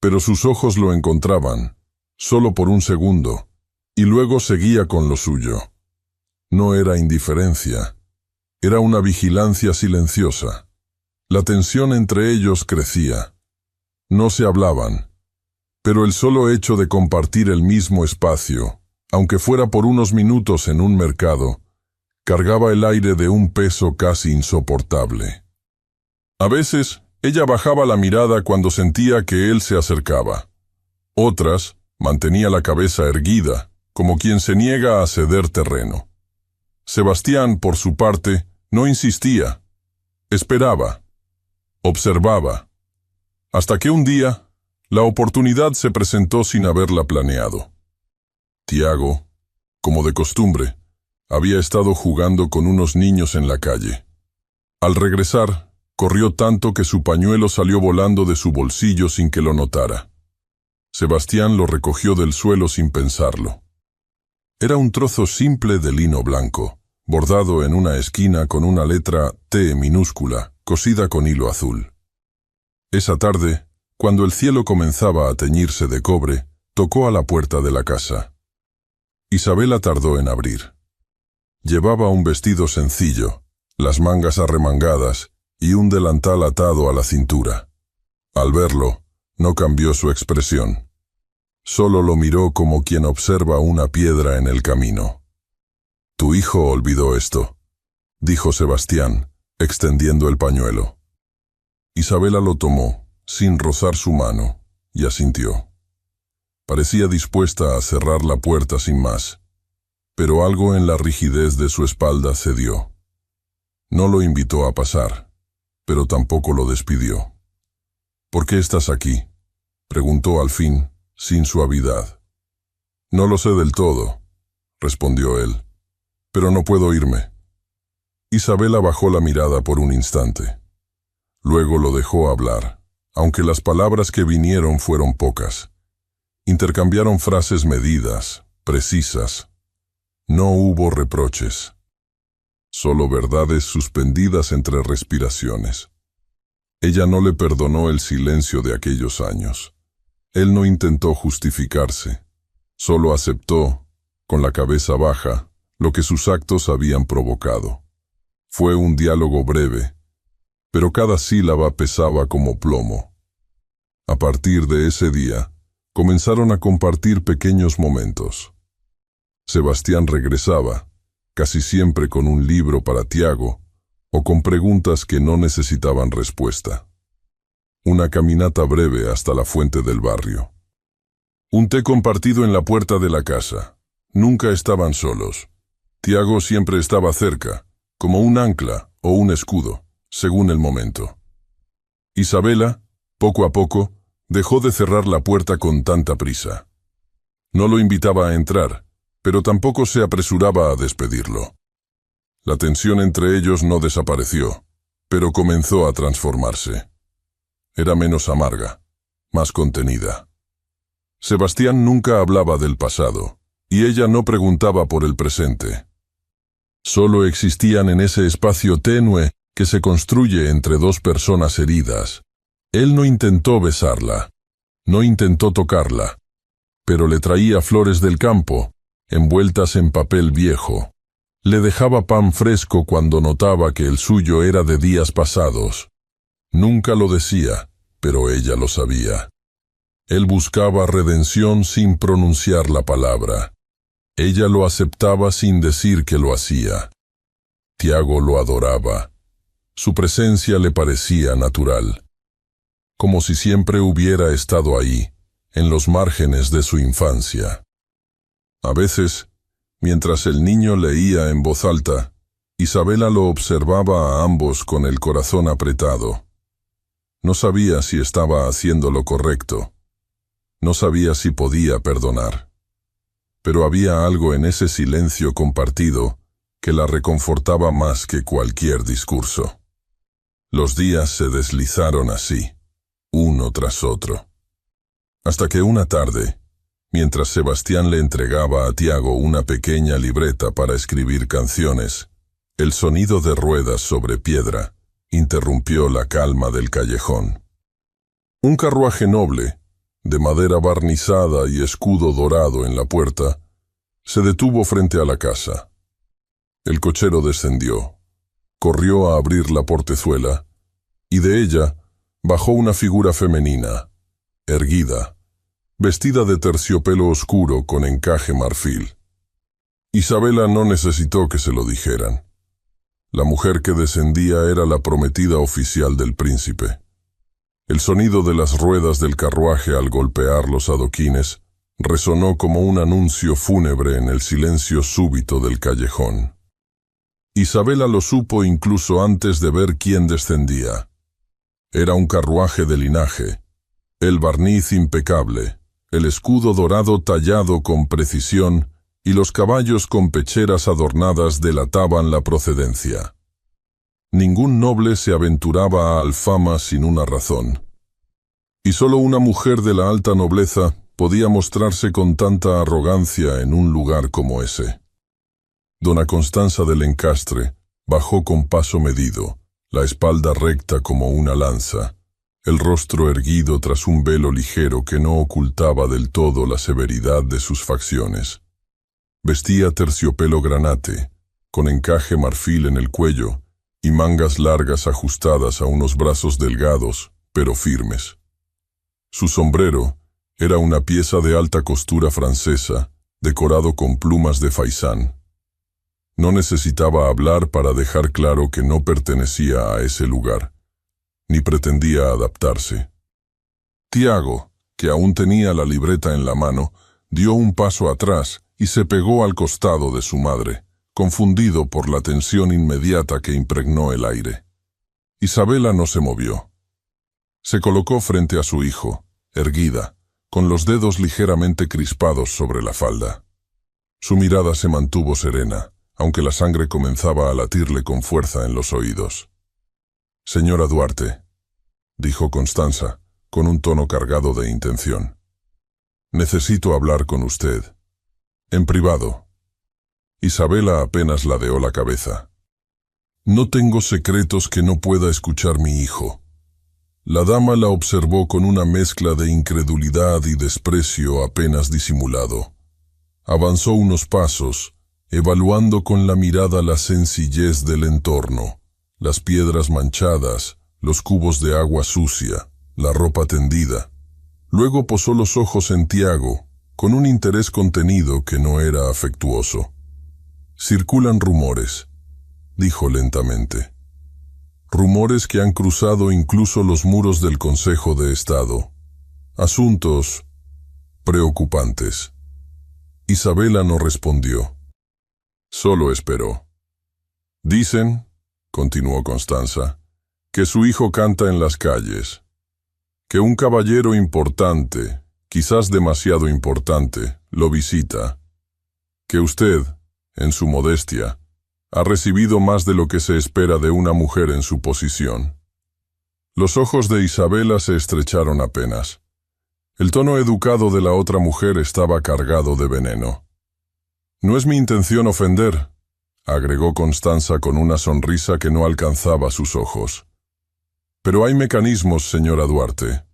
pero sus ojos lo encontraban, solo por un segundo, y luego seguía con lo suyo. No era indiferencia, era una vigilancia silenciosa. La tensión entre ellos crecía. No se hablaban, pero el solo hecho de compartir el mismo espacio, aunque fuera por unos minutos en un mercado, cargaba el aire de un peso casi insoportable. A veces, ella bajaba la mirada cuando sentía que él se acercaba. Otras, mantenía la cabeza erguida, como quien se niega a ceder terreno. Sebastián, por su parte, no insistía. Esperaba. Observaba. Hasta que un día, la oportunidad se presentó sin haberla planeado. Tiago, como de costumbre, había estado jugando con unos niños en la calle. Al regresar, corrió tanto que su pañuelo salió volando de su bolsillo sin que lo notara. Sebastián lo recogió del suelo sin pensarlo. Era un trozo simple de lino blanco, bordado en una esquina con una letra T minúscula, cosida con hilo azul. Esa tarde, cuando el cielo comenzaba a teñirse de cobre, tocó a la puerta de la casa. Isabela tardó en abrir. Llevaba un vestido sencillo, las mangas arremangadas y un delantal atado a la cintura. Al verlo, no cambió su expresión. Solo lo miró como quien observa una piedra en el camino. «Tu hijo olvidó esto», dijo Sebastián, extendiendo el pañuelo. Isabela lo tomó, sin rozar su mano, y asintió. Parecía dispuesta a cerrar la puerta sin más, pero algo en la rigidez de su espalda cedió. No lo invitó a pasar, pero tampoco lo despidió. «¿Por qué estás aquí?», preguntó al fin, sin suavidad. «No lo sé del todo», respondió él, «pero no puedo irme». Isabela bajó la mirada por un instante. Luego lo dejó hablar, aunque las palabras que vinieron fueron pocas. Intercambiaron frases medidas, precisas. No hubo reproches. Solo verdades suspendidas entre respiraciones. Ella no le perdonó el silencio de aquellos años. Él no intentó justificarse. Solo aceptó, con la cabeza baja, lo que sus actos habían provocado. Fue un diálogo breve, pero cada sílaba pesaba como plomo. A partir de ese día, comenzaron a compartir pequeños momentos. Sebastián regresaba, casi siempre con un libro para Tiago, o con preguntas que no necesitaban respuesta. Una caminata breve hasta la fuente del barrio. Un té compartido en la puerta de la casa. Nunca estaban solos. Tiago siempre estaba cerca, como un ancla o un escudo, según el momento. Isabela, poco a poco, dejó de cerrar la puerta con tanta prisa. No lo invitaba a entrar, pero tampoco se apresuraba a despedirlo. La tensión entre ellos no desapareció, pero comenzó a transformarse. Era menos amarga, más contenida. Sebastián nunca hablaba del pasado, y ella no preguntaba por el presente. Solo existían en ese espacio tenue que se construye entre dos personas heridas. Él no intentó besarla, no intentó tocarla, pero le traía flores del campo, envueltas en papel viejo. Le dejaba pan fresco cuando notaba que el suyo era de días pasados. Nunca lo decía, pero ella lo sabía. Él buscaba redención sin pronunciar la palabra. Ella lo aceptaba sin decir que lo hacía. Tiago lo adoraba. Su presencia le parecía natural, como si siempre hubiera estado ahí, en los márgenes de su infancia. A veces, mientras el niño leía en voz alta, Isabela lo observaba a ambos con el corazón apretado. No sabía si estaba haciendo lo correcto. No sabía si podía perdonar. Pero había algo en ese silencio compartido que la reconfortaba más que cualquier discurso. Los días se deslizaron así, uno tras otro. Hasta que una tarde, mientras Sebastián le entregaba a Tiago una pequeña libreta para escribir canciones, el sonido de ruedas sobre piedra interrumpió la calma del callejón. Un carruaje noble, de madera barnizada y escudo dorado en la puerta, se detuvo frente a la casa. El cochero descendió, corrió a abrir la portezuela, y de ella bajó una figura femenina, erguida, vestida de terciopelo oscuro con encaje marfil. Isabela no necesitó que se lo dijeran. La mujer que descendía era la prometida oficial del príncipe. El sonido de las ruedas del carruaje al golpear los adoquines resonó como un anuncio fúnebre en el silencio súbito del callejón. Isabela lo supo incluso antes de ver quién descendía. Era un carruaje de linaje, el barniz impecable, el escudo dorado tallado con precisión y los caballos con pecheras adornadas delataban la procedencia. Ningún noble se aventuraba a Alfama sin una razón. Y solo una mujer de la alta nobleza podía mostrarse con tanta arrogancia en un lugar como ese. Dona Constanza del Encastre bajó con paso medido, la espalda recta como una lanza, el rostro erguido tras un velo ligero que no ocultaba del todo la severidad de sus facciones. Vestía terciopelo granate, con encaje marfil en el cuello, y mangas largas ajustadas a unos brazos delgados, pero firmes. Su sombrero era una pieza de alta costura francesa, decorado con plumas de faisán. No necesitaba hablar para dejar claro que no pertenecía a ese lugar, ni pretendía adaptarse. Tiago, que aún tenía la libreta en la mano, dio un paso atrás y se pegó al costado de su madre, confundido por la tensión inmediata que impregnó el aire. Isabela no se movió. Se colocó frente a su hijo, erguida, con los dedos ligeramente crispados sobre la falda. Su mirada se mantuvo serena, aunque la sangre comenzaba a latirle con fuerza en los oídos. «Señora Duarte», dijo Constanza, con un tono cargado de intención. «Necesito hablar con usted. En privado». Isabela apenas ladeó la cabeza. «No tengo secretos que no pueda escuchar mi hijo». La dama la observó con una mezcla de incredulidad y desprecio apenas disimulado. Avanzó unos pasos, evaluando con la mirada la sencillez del entorno, las piedras manchadas, los cubos de agua sucia, la ropa tendida, Luego posó los ojos en Tiago, con un interés contenido que no era afectuoso. «Circulan rumores», dijo lentamente. «Rumores que han cruzado incluso los muros del Consejo de Estado. Asuntos preocupantes». Isabela no respondió. Solo esperó. «Dicen», continuó Constanza, «que su hijo canta en las calles, que un caballero importante, quizás demasiado importante, lo visita, que usted, en su modestia, ha recibido más de lo que se espera de una mujer en su posición». Los ojos de Isabela se estrecharon apenas. El tono educado de la otra mujer estaba cargado de veneno. «No es mi intención ofender», agregó Constanza con una sonrisa que no alcanzaba sus ojos. «Pero hay mecanismos, señora Duarte.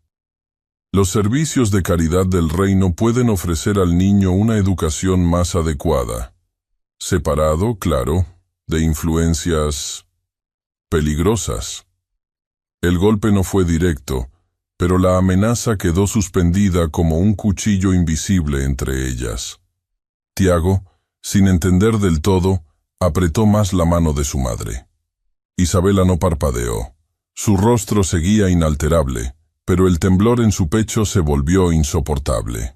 Los servicios de caridad del reino pueden ofrecer al niño una educación más adecuada, separado, claro, de influencias peligrosas». El golpe no fue directo, pero la amenaza quedó suspendida como un cuchillo invisible entre ellas. Tiago, sin entender del todo, apretó más la mano de su madre. Isabela no parpadeó. Su rostro seguía inalterable, pero el temblor en su pecho se volvió insoportable.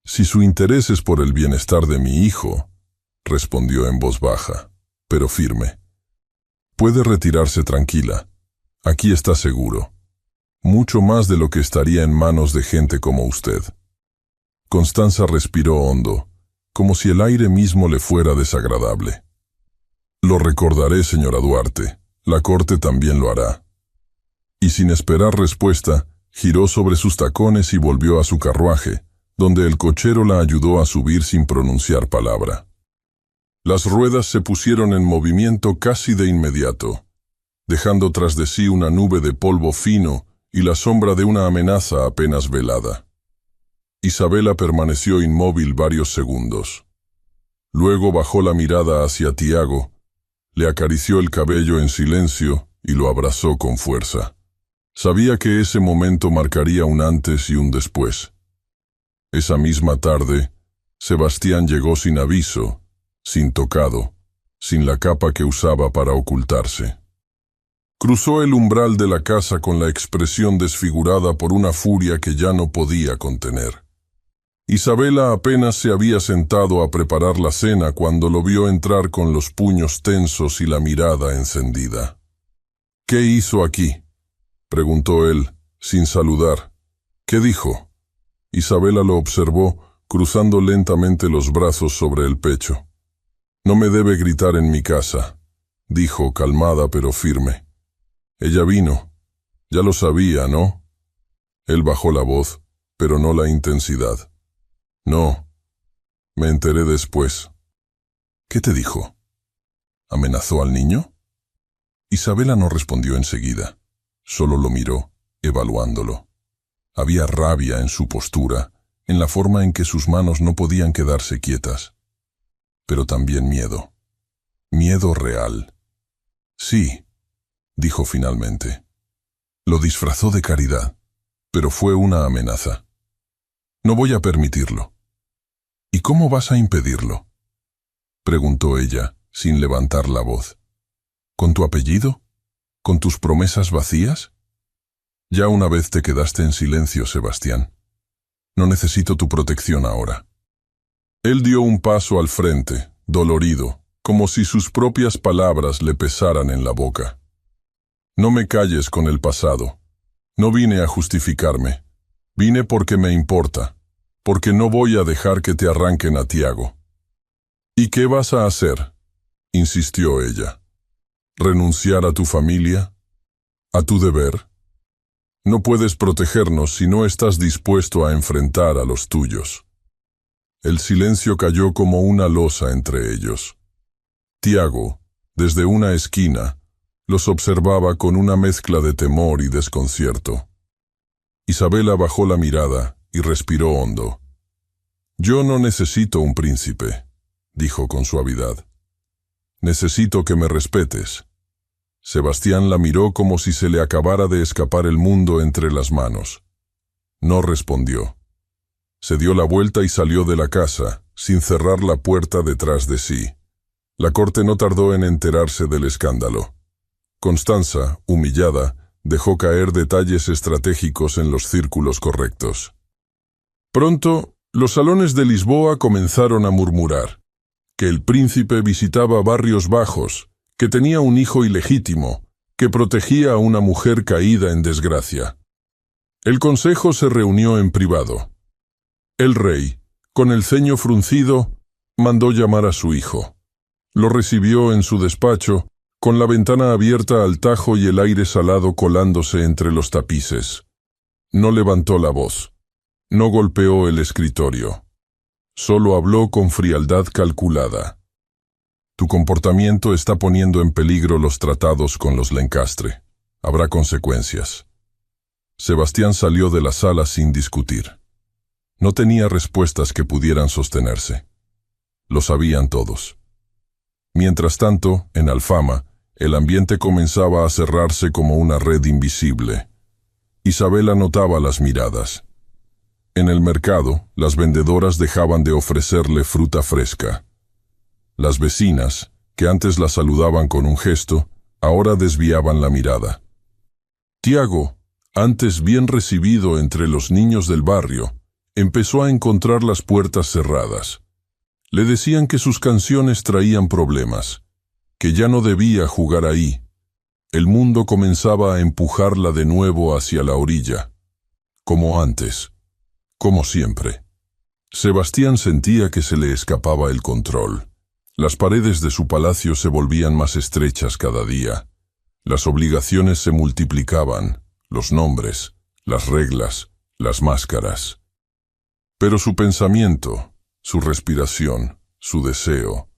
«Si su interés es por el bienestar de mi hijo», respondió en voz baja, pero firme, «puede retirarse tranquila. Aquí está seguro. Mucho más de lo que estaría en manos de gente como usted». Constanza respiró hondo, como si el aire mismo le fuera desagradable. «Lo recordaré, señora Duarte. La corte también lo hará». Y sin esperar respuesta, giró sobre sus tacones y volvió a su carruaje, donde el cochero la ayudó a subir sin pronunciar palabra. Las ruedas se pusieron en movimiento casi de inmediato, dejando tras de sí una nube de polvo fino y la sombra de una amenaza apenas velada. Isabela permaneció inmóvil varios segundos. Luego bajó la mirada hacia Tiago, le acarició el cabello en silencio y lo abrazó con fuerza. Sabía que ese momento marcaría un antes y un después. Esa misma tarde, Sebastián llegó sin aviso, sin tocado, sin la capa que usaba para ocultarse. Cruzó el umbral de la casa con la expresión desfigurada por una furia que ya no podía contener. Isabela apenas se había sentado a preparar la cena cuando lo vio entrar con los puños tensos y la mirada encendida. «¿Qué hizo aquí?», preguntó él, sin saludar. «¿Qué dijo?». Isabela lo observó, cruzando lentamente los brazos sobre el pecho. «No me debe gritar en mi casa», dijo, calmada pero firme. «Ella vino. Ya lo sabía, ¿no?». Él bajó la voz, pero no la intensidad. «No. Me enteré después». «¿Qué te dijo? ¿Amenazó al niño?». Isabela no respondió enseguida. Solo lo miró, evaluándolo. Había rabia en su postura, en la forma en que sus manos no podían quedarse quietas. Pero también miedo. Miedo real. «Sí», dijo finalmente. «Lo disfrazó de caridad, pero fue una amenaza. No voy a permitirlo». «¿Y cómo vas a impedirlo?», preguntó ella, sin levantar la voz. «¿Con tu apellido? ¿Con tus promesas vacías?». «Ya una vez te quedaste en silencio, Sebastián. No necesito tu protección ahora». Él dio un paso al frente, dolorido, como si sus propias palabras le pesaran en la boca. «No me calles con el pasado. No vine a justificarme. Vine porque me importa, porque no voy a dejar que te arranquen a Tiago». «¿Y qué vas a hacer?», insistió ella. «¿Renunciar a tu familia? ¿A tu deber? No puedes protegernos si no estás dispuesto a enfrentar a los tuyos». El silencio cayó como una losa entre ellos. Tiago, desde una esquina, los observaba con una mezcla de temor y desconcierto. Isabela bajó la mirada y respiró hondo. «Yo no necesito un príncipe», dijo con suavidad. «Necesito que me respetes». Sebastián la miró como si se le acabara de escapar el mundo entre las manos. No respondió. Se dio la vuelta y salió de la casa, sin cerrar la puerta detrás de sí. La corte no tardó en enterarse del escándalo. Constanza, humillada, dejó caer detalles estratégicos en los círculos correctos. Pronto, los salones de Lisboa comenzaron a murmurar que el príncipe visitaba barrios bajos, que tenía un hijo ilegítimo, que protegía a una mujer caída en desgracia. El consejo se reunió en privado. El rey, con el ceño fruncido, mandó llamar a su hijo. Lo recibió en su despacho, con la ventana abierta al tajo y el aire salado colándose entre los tapices. No levantó la voz. No golpeó el escritorio. Solo habló con frialdad calculada. Tu comportamiento está poniendo en peligro los tratados con los Lencastre. Habrá consecuencias. Sebastián salió de la sala sin discutir. No tenía respuestas que pudieran sostenerse. Lo sabían todos. Mientras tanto, en Alfama, el ambiente comenzaba a cerrarse como una red invisible. Isabela notaba las miradas. En el mercado, las vendedoras dejaban de ofrecerle fruta fresca. Las vecinas, que antes la saludaban con un gesto, ahora desviaban la mirada. Tiago, antes bien recibido entre los niños del barrio, empezó a encontrar las puertas cerradas. Le decían que sus canciones traían problemas, que ya no debía jugar ahí. El mundo comenzaba a empujarla de nuevo hacia la orilla, como antes. Como siempre. Sebastián sentía que se le escapaba el control. Las paredes de su palacio se volvían más estrechas cada día. Las obligaciones se multiplicaban, los nombres, las reglas, las máscaras. Pero su pensamiento, su respiración, su deseo,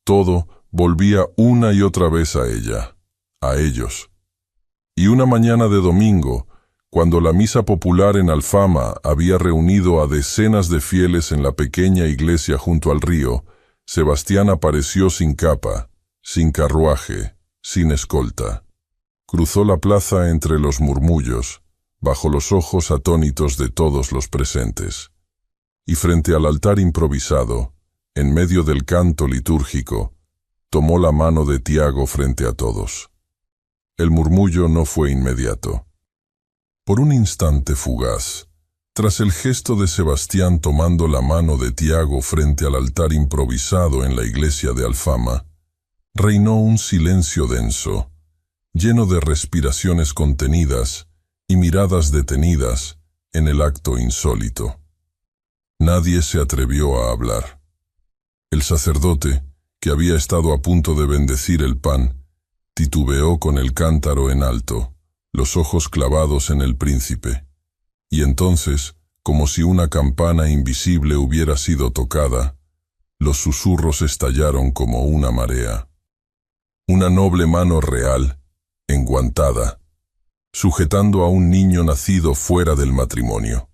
todo volvía una y otra vez a ella, a ellos. Y una mañana de domingo, cuando la misa popular en Alfama había reunido a decenas de fieles en la pequeña iglesia junto al río, Sebastián apareció sin capa, sin carruaje, sin escolta. Cruzó la plaza entre los murmullos, bajo los ojos atónitos de todos los presentes. Y frente al altar improvisado, en medio del canto litúrgico, tomó la mano de Tiago frente a todos. El murmullo no fue inmediato. Por un instante fugaz, tras el gesto de Sebastián tomando la mano de Tiago frente al altar improvisado en la iglesia de Alfama, reinó un silencio denso, lleno de respiraciones contenidas y miradas detenidas en el acto insólito. Nadie se atrevió a hablar. El sacerdote, que había estado a punto de bendecir el pan, titubeó con el cántaro en alto, los ojos clavados en el príncipe, y entonces, como si una campana invisible hubiera sido tocada, los susurros estallaron como una marea. Una noble mano real, enguantada, sujetando a un niño nacido fuera del matrimonio,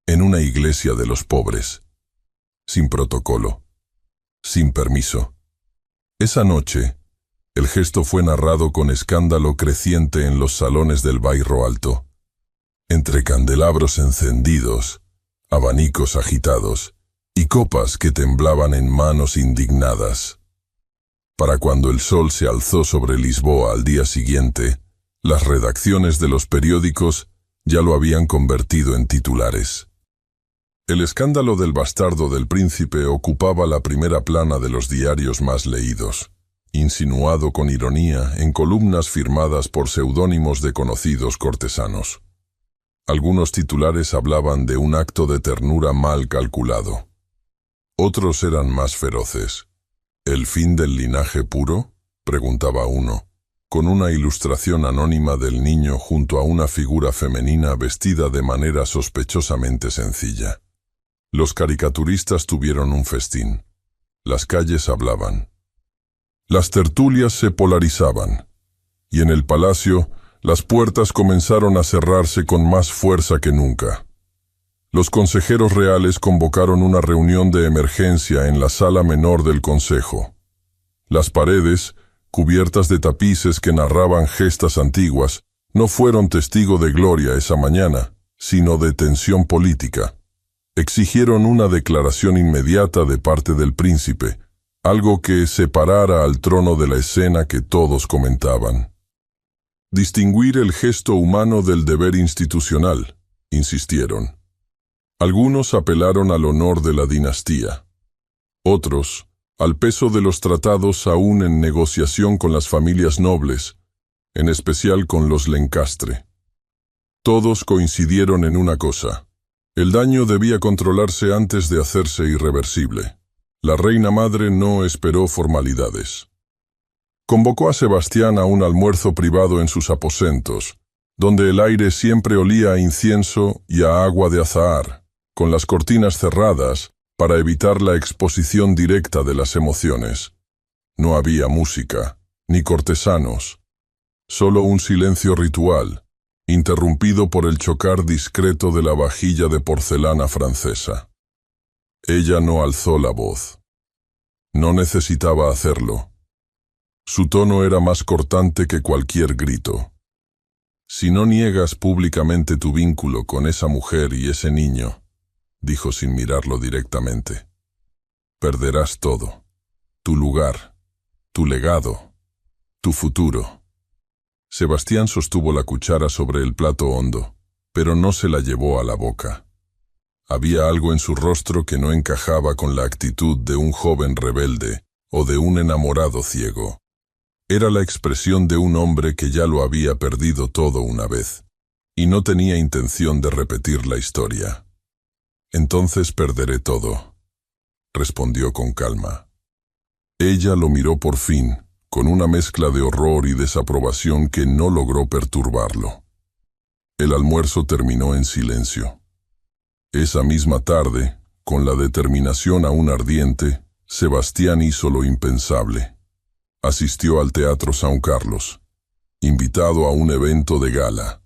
en una iglesia de los pobres, sin protocolo, sin permiso. Esa noche, el gesto fue narrado con escándalo creciente en los salones del Bairro Alto. Entre candelabros encendidos, abanicos agitados y copas que temblaban en manos indignadas. Para cuando el sol se alzó sobre Lisboa al día siguiente, las redacciones de los periódicos ya lo habían convertido en titulares. El escándalo del bastardo del príncipe ocupaba la primera plana de los diarios más leídos, insinuado con ironía en columnas firmadas por seudónimos de conocidos cortesanos. Algunos titulares hablaban de un acto de ternura mal calculado. Otros eran más feroces. ¿El fin del linaje puro?, preguntaba uno, con una ilustración anónima del niño junto a una figura femenina vestida de manera sospechosamente sencilla. Los caricaturistas tuvieron un festín. Las calles hablaban. Las tertulias se polarizaban, y en el palacio las puertas comenzaron a cerrarse con más fuerza que nunca. Los consejeros reales convocaron una reunión de emergencia en la sala menor del consejo. Las paredes, cubiertas de tapices que narraban gestas antiguas, no fueron testigo de gloria esa mañana, sino de tensión política. Exigieron una declaración inmediata de parte del príncipe, algo que separara al trono de la escena que todos comentaban. Distinguir el gesto humano del deber institucional, insistieron. Algunos apelaron al honor de la dinastía. Otros, al peso de los tratados aún en negociación con las familias nobles, en especial con los Lencastre. Todos coincidieron en una cosa. El daño debía controlarse antes de hacerse irreversible. La reina madre no esperó formalidades. Convocó a Sebastián a un almuerzo privado en sus aposentos, donde el aire siempre olía a incienso y a agua de azahar, con las cortinas cerradas para evitar la exposición directa de las emociones. No había música, ni cortesanos, solo un silencio ritual, interrumpido por el chocar discreto de la vajilla de porcelana francesa. Ella no alzó la voz. No necesitaba hacerlo. Su tono era más cortante que cualquier grito. «Si no niegas públicamente tu vínculo con esa mujer y ese niño», dijo sin mirarlo directamente, «perderás todo. Tu lugar, tu legado, tu futuro». Sebastián sostuvo la cuchara sobre el plato hondo, pero no se la llevó a la boca. Había algo en su rostro que no encajaba con la actitud de un joven rebelde o de un enamorado ciego. Era la expresión de un hombre que ya lo había perdido todo una vez, y no tenía intención de repetir la historia. «Entonces perderé todo», respondió con calma. Ella lo miró por fin, con una mezcla de horror y desaprobación que no logró perturbarlo. El almuerzo terminó en silencio. Esa misma tarde, con la determinación aún ardiente, Sebastián hizo lo impensable. Asistió al Teatro São Carlos, invitado a un evento de gala,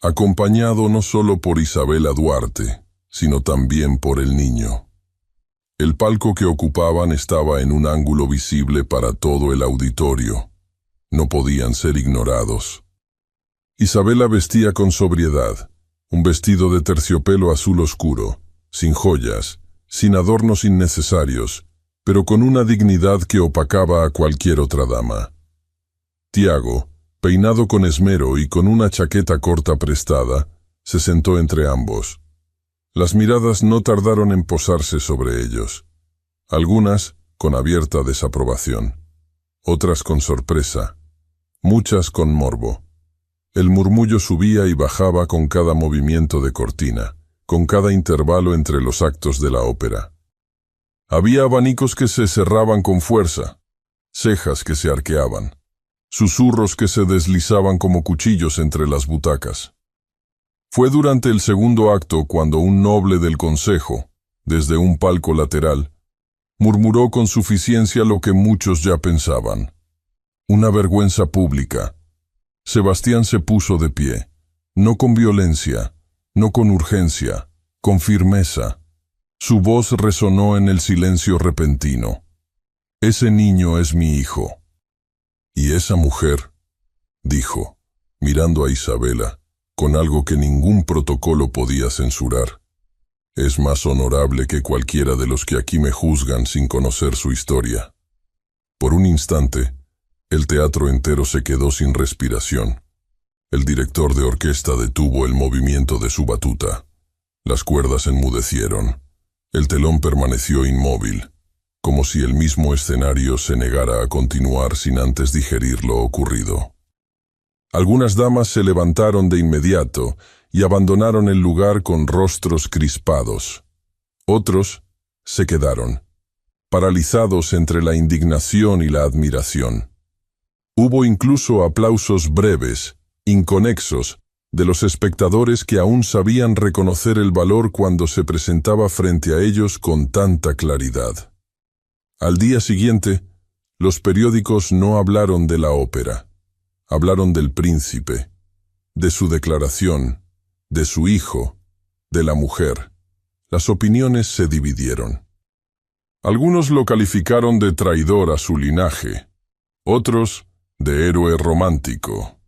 acompañado no solo por Isabela Duarte, sino también por el niño. El palco que ocupaban estaba en un ángulo visible para todo el auditorio. No podían ser ignorados. Isabela vestía con sobriedad, un vestido de terciopelo azul oscuro, sin joyas, sin adornos innecesarios, pero con una dignidad que opacaba a cualquier otra dama. Tiago, peinado con esmero y con una chaqueta corta prestada, se sentó entre ambos. Las miradas no tardaron en posarse sobre ellos, algunas con abierta desaprobación, otras con sorpresa, muchas con morbo. El murmullo subía y bajaba con cada movimiento de cortina, con cada intervalo entre los actos de la ópera. Había abanicos que se cerraban con fuerza, cejas que se arqueaban, susurros que se deslizaban como cuchillos entre las butacas. Fue durante el segundo acto cuando un noble del consejo, desde un palco lateral, murmuró con suficiencia lo que muchos ya pensaban. Una vergüenza pública. Sebastián se puso de pie, no con violencia, no con urgencia, con firmeza. Su voz resonó en el silencio repentino. «Ese niño es mi hijo». «Y esa mujer», dijo, mirando a Isabela, con algo que ningún protocolo podía censurar, «es más honorable que cualquiera de los que aquí me juzgan sin conocer su historia». Por un instante, el teatro entero se quedó sin respiración. El director de orquesta detuvo el movimiento de su batuta. Las cuerdas enmudecieron. El telón permaneció inmóvil, como si el mismo escenario se negara a continuar sin antes digerir lo ocurrido. Algunas damas se levantaron de inmediato y abandonaron el lugar con rostros crispados. Otros se quedaron, paralizados entre la indignación y la admiración. Hubo incluso aplausos breves, inconexos, de los espectadores que aún sabían reconocer el valor cuando se presentaba frente a ellos con tanta claridad. Al día siguiente, los periódicos no hablaron de la ópera. Hablaron del príncipe, de su declaración, de su hijo, de la mujer. Las opiniones se dividieron. Algunos lo calificaron de traidor a su linaje, otros de héroe romántico.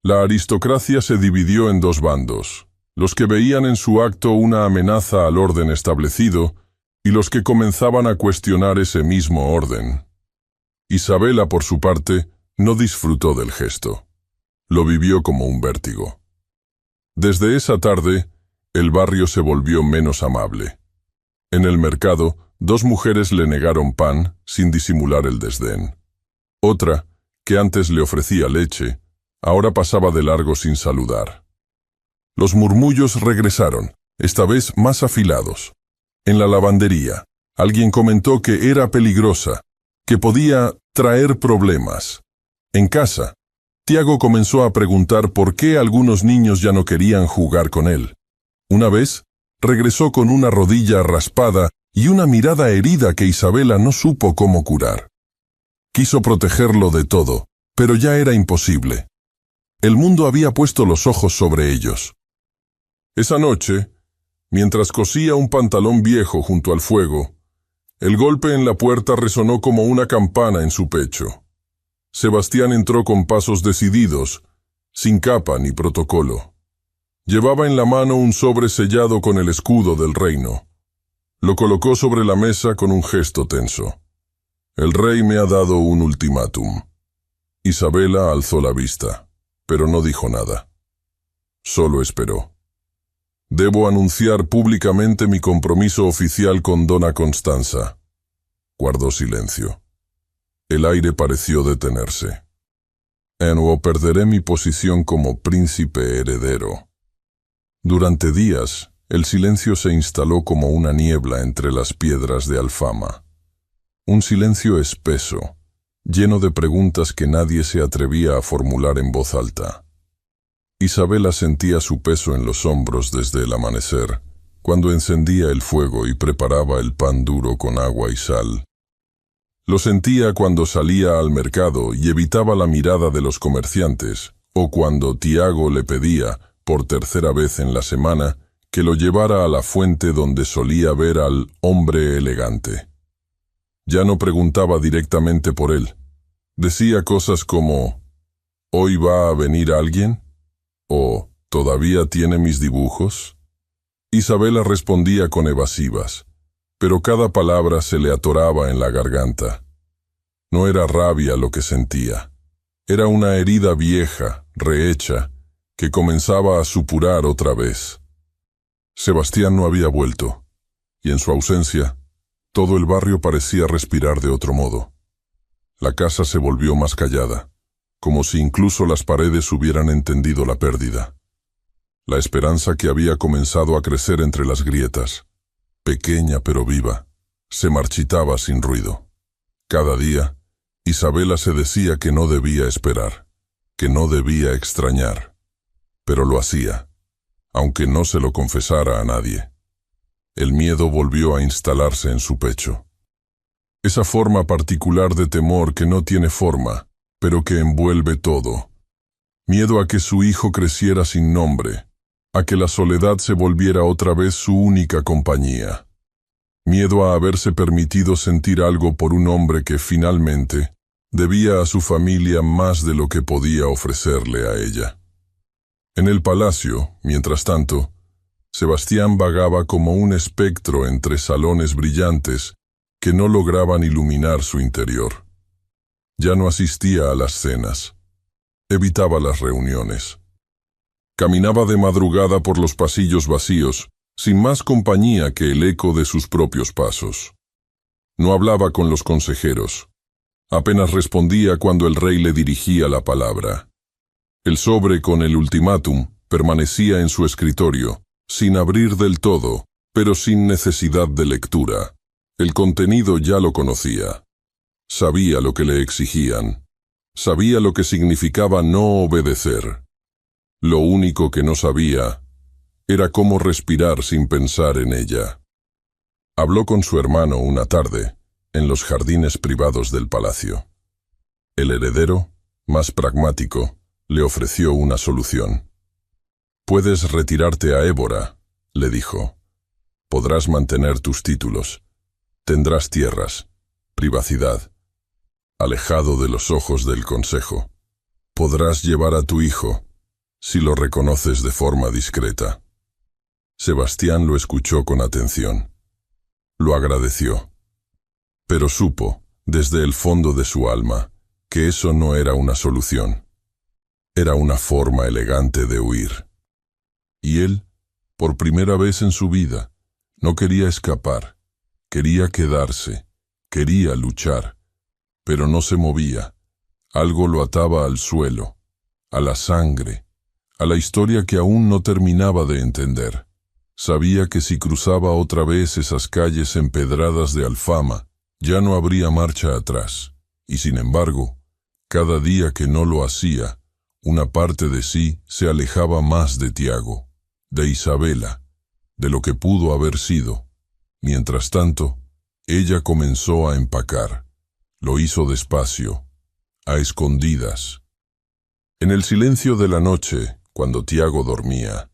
La aristocracia se dividió en dos bandos, los que veían en su acto una amenaza al orden establecido y los que comenzaban a cuestionar ese mismo orden. Isabela, por su parte, no disfrutó del gesto. Lo vivió como un vértigo. Desde esa tarde, el barrio se volvió menos amable. En el mercado, 2 mujeres le negaron pan sin disimular el desdén. Otra, que antes le ofrecía leche, ahora pasaba de largo sin saludar. Los murmullos regresaron, esta vez más afilados. En la lavandería, alguien comentó que era peligrosa, que podía traer problemas. En casa, Tiago comenzó a preguntar por qué algunos niños ya no querían jugar con él. Una vez, regresó con una rodilla raspada y una mirada herida que Isabela no supo cómo curar. Quiso protegerlo de todo, pero ya era imposible. El mundo había puesto los ojos sobre ellos. Esa noche, mientras cosía un pantalón viejo junto al fuego, el golpe en la puerta resonó como una campana en su pecho. Sebastián entró con pasos decididos, sin capa ni protocolo. Llevaba en la mano un sobre sellado con el escudo del reino. Lo colocó sobre la mesa con un gesto tenso. El rey me ha dado un ultimátum. Isabela alzó la vista, pero no dijo nada. Solo esperó. Debo anunciar públicamente mi compromiso oficial con Dona Constanza. Guardó silencio. El aire pareció detenerse. O perderé mi posición como príncipe heredero. Durante días, el silencio se instaló como una niebla entre las piedras de Alfama. Un silencio espeso, lleno de preguntas que nadie se atrevía a formular en voz alta. Isabela sentía su peso en los hombros desde el amanecer, cuando encendía el fuego y preparaba el pan duro con agua y sal. Lo sentía cuando salía al mercado y evitaba la mirada de los comerciantes, o cuando Tiago le pedía, por tercera vez en la semana, que lo llevara a la fuente donde solía ver al hombre elegante. Ya no preguntaba directamente por él. Decía cosas como, ¿hoy va a venir alguien? ¿O todavía tiene mis dibujos? Isabela respondía con evasivas, pero cada palabra se le atoraba en la garganta. No era rabia lo que sentía. Era una herida vieja, rehecha, que comenzaba a supurar otra vez. Sebastián no había vuelto, y en su ausencia, todo el barrio parecía respirar de otro modo. La casa se volvió más callada, como si incluso las paredes hubieran entendido la pérdida. La esperanza que había comenzado a crecer entre las grietas, pequeña pero viva, se marchitaba sin ruido. Cada día, Isabela se decía que no debía esperar, que no debía extrañar, pero lo hacía, aunque no se lo confesara a nadie. El miedo volvió a instalarse en su pecho. Esa forma particular de temor que no tiene forma, pero que envuelve todo. Miedo a que su hijo creciera sin nombre, a que la soledad se volviera otra vez su única compañía. Miedo a haberse permitido sentir algo por un hombre que finalmente debía a su familia más de lo que podía ofrecerle a ella. En el palacio, mientras tanto, Sebastián vagaba como un espectro entre salones brillantes que no lograban iluminar su interior. Ya no asistía a las cenas. Evitaba las reuniones. Caminaba de madrugada por los pasillos vacíos, sin más compañía que el eco de sus propios pasos. No hablaba con los consejeros. Apenas respondía cuando el rey le dirigía la palabra. El sobre con el ultimátum permanecía en su escritorio, sin abrir del todo, pero sin necesidad de lectura. El contenido ya lo conocía. Sabía lo que le exigían. Sabía lo que significaba no obedecer. Lo único que no sabía era cómo respirar sin pensar en ella. Habló con su hermano una tarde, en los jardines privados del palacio. El heredero, más pragmático, le ofreció una solución. «Puedes retirarte a Évora», le dijo. «Podrás mantener tus títulos. Tendrás tierras, privacidad, alejado de los ojos del consejo. Podrás llevar a tu hijo, si lo reconoces de forma discreta. Sebastián lo escuchó con atención. Lo agradeció. Pero supo, desde el fondo de su alma, que eso no era una solución. Era una forma elegante de huir. Y él, por primera vez en su vida, no quería escapar, quería quedarse, quería luchar, pero no se movía. Algo lo ataba al suelo, a la sangre, a la historia que aún no terminaba de entender. Sabía que si cruzaba otra vez esas calles empedradas de Alfama, ya no habría marcha atrás, y sin embargo, cada día que no lo hacía, una parte de sí se alejaba más de Tiago, de Isabela, de lo que pudo haber sido. Mientras tanto, ella comenzó a empacar. Lo hizo despacio, a escondidas. En el silencio de la noche, cuando Tiago dormía,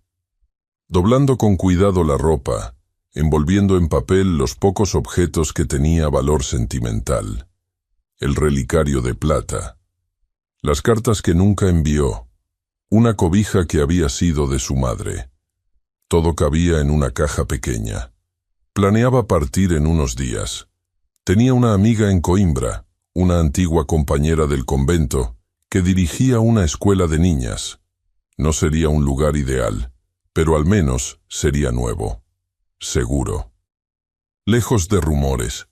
doblando con cuidado la ropa, envolviendo en papel los pocos objetos que tenía valor sentimental, el relicario de plata, las cartas que nunca envió, una cobija que había sido de su madre. Todo cabía en una caja pequeña. Planeaba partir en unos días. Tenía una amiga en Coimbra, una antigua compañera del convento, que dirigía una escuela de niñas. No sería un lugar ideal, pero al menos sería nuevo, seguro. Lejos de rumores,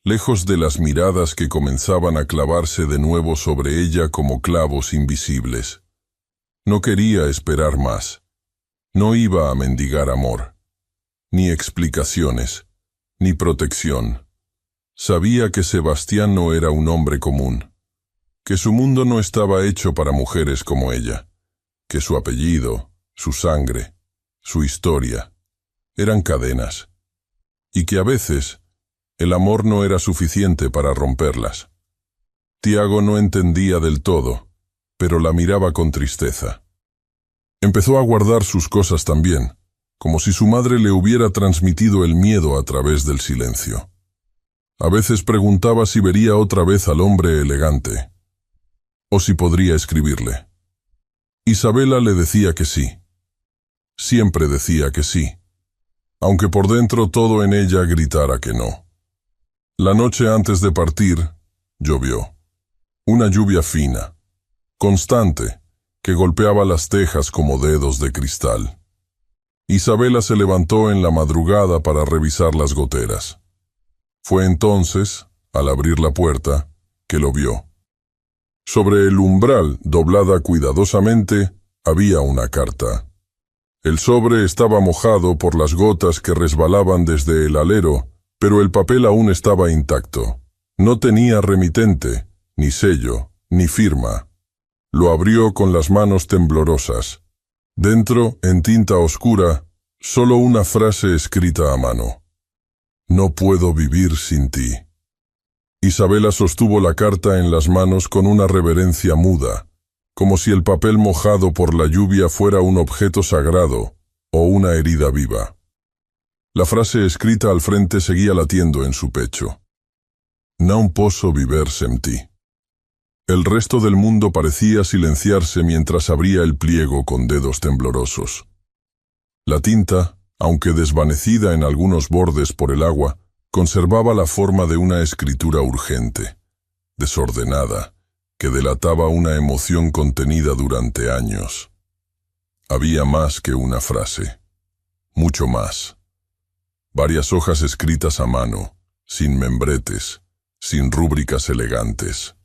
lejos de las miradas que comenzaban a clavarse de nuevo sobre ella como clavos invisibles. No quería esperar más. No iba a mendigar amor, ni explicaciones, ni protección. Sabía que Sebastián no era un hombre común, que su mundo no estaba hecho para mujeres como ella, que su apellido, su sangre, su historia, eran cadenas, y que a veces el amor no era suficiente para romperlas. Tiago no entendía del todo, pero la miraba con tristeza. Empezó a guardar sus cosas también, como si su madre le hubiera transmitido el miedo a través del silencio. A veces preguntaba si vería otra vez al hombre elegante, o si podría escribirle. Isabela le decía que sí. Siempre decía que sí, aunque por dentro todo en ella gritara que no. La noche antes de partir, llovió. Una lluvia fina, constante, que golpeaba las tejas como dedos de cristal. Isabela se levantó en la madrugada para revisar las goteras. Fue entonces, al abrir la puerta, que lo vio. Sobre el umbral, doblada cuidadosamente, había una carta. El sobre estaba mojado por las gotas que resbalaban desde el alero, pero el papel aún estaba intacto. No tenía remitente, ni sello, ni firma. Lo abrió con las manos temblorosas. Dentro, en tinta oscura, solo una frase escrita a mano. No puedo vivir sin ti. Isabela sostuvo la carta en las manos con una reverencia muda, como si el papel mojado por la lluvia fuera un objeto sagrado o una herida viva. La frase escrita al frente seguía latiendo en su pecho. Non posso viver sen ti. El resto del mundo parecía silenciarse mientras abría el pliego con dedos temblorosos. La tinta, aunque desvanecida en algunos bordes por el agua, conservaba la forma de una escritura urgente, desordenada, que delataba una emoción contenida durante años. Había más que una frase, mucho más. Varias hojas escritas a mano, sin membretes, sin rúbricas elegantes.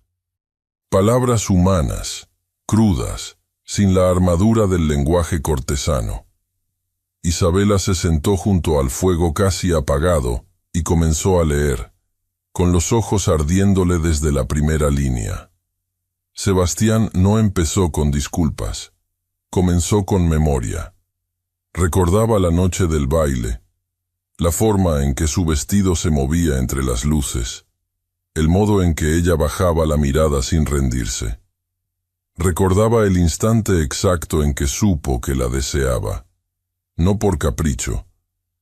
Palabras humanas, crudas, sin la armadura del lenguaje cortesano. Isabela se sentó junto al fuego casi apagado y comenzó a leer, con los ojos ardiéndole desde la primera línea. Sebastián no empezó con disculpas, comenzó con memoria. Recordaba la noche del baile, la forma en que su vestido se movía entre las luces, el modo en que ella bajaba la mirada sin rendirse. Recordaba el instante exacto en que supo que la deseaba, no por capricho,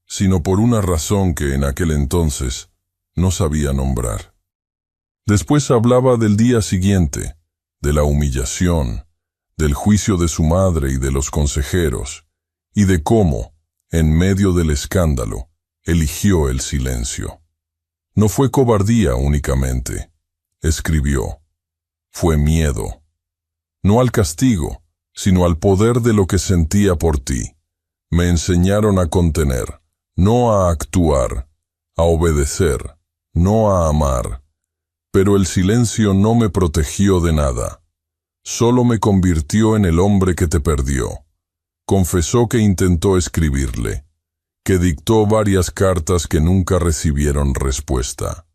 sino por una razón que en aquel entonces no sabía nombrar. Después hablaba del día siguiente, de la humillación, del juicio de su madre y de los consejeros, y de cómo, en medio del escándalo, eligió el silencio. No fue cobardía únicamente, escribió. Fue miedo. No al castigo, sino al poder de lo que sentía por ti. Me enseñaron a contener, no a actuar, a obedecer, no a amar. Pero el silencio no me protegió de nada. Solo me convirtió en el hombre que te perdió. Confesó que intentó escribirle, que dictó varias cartas que nunca recibieron respuesta.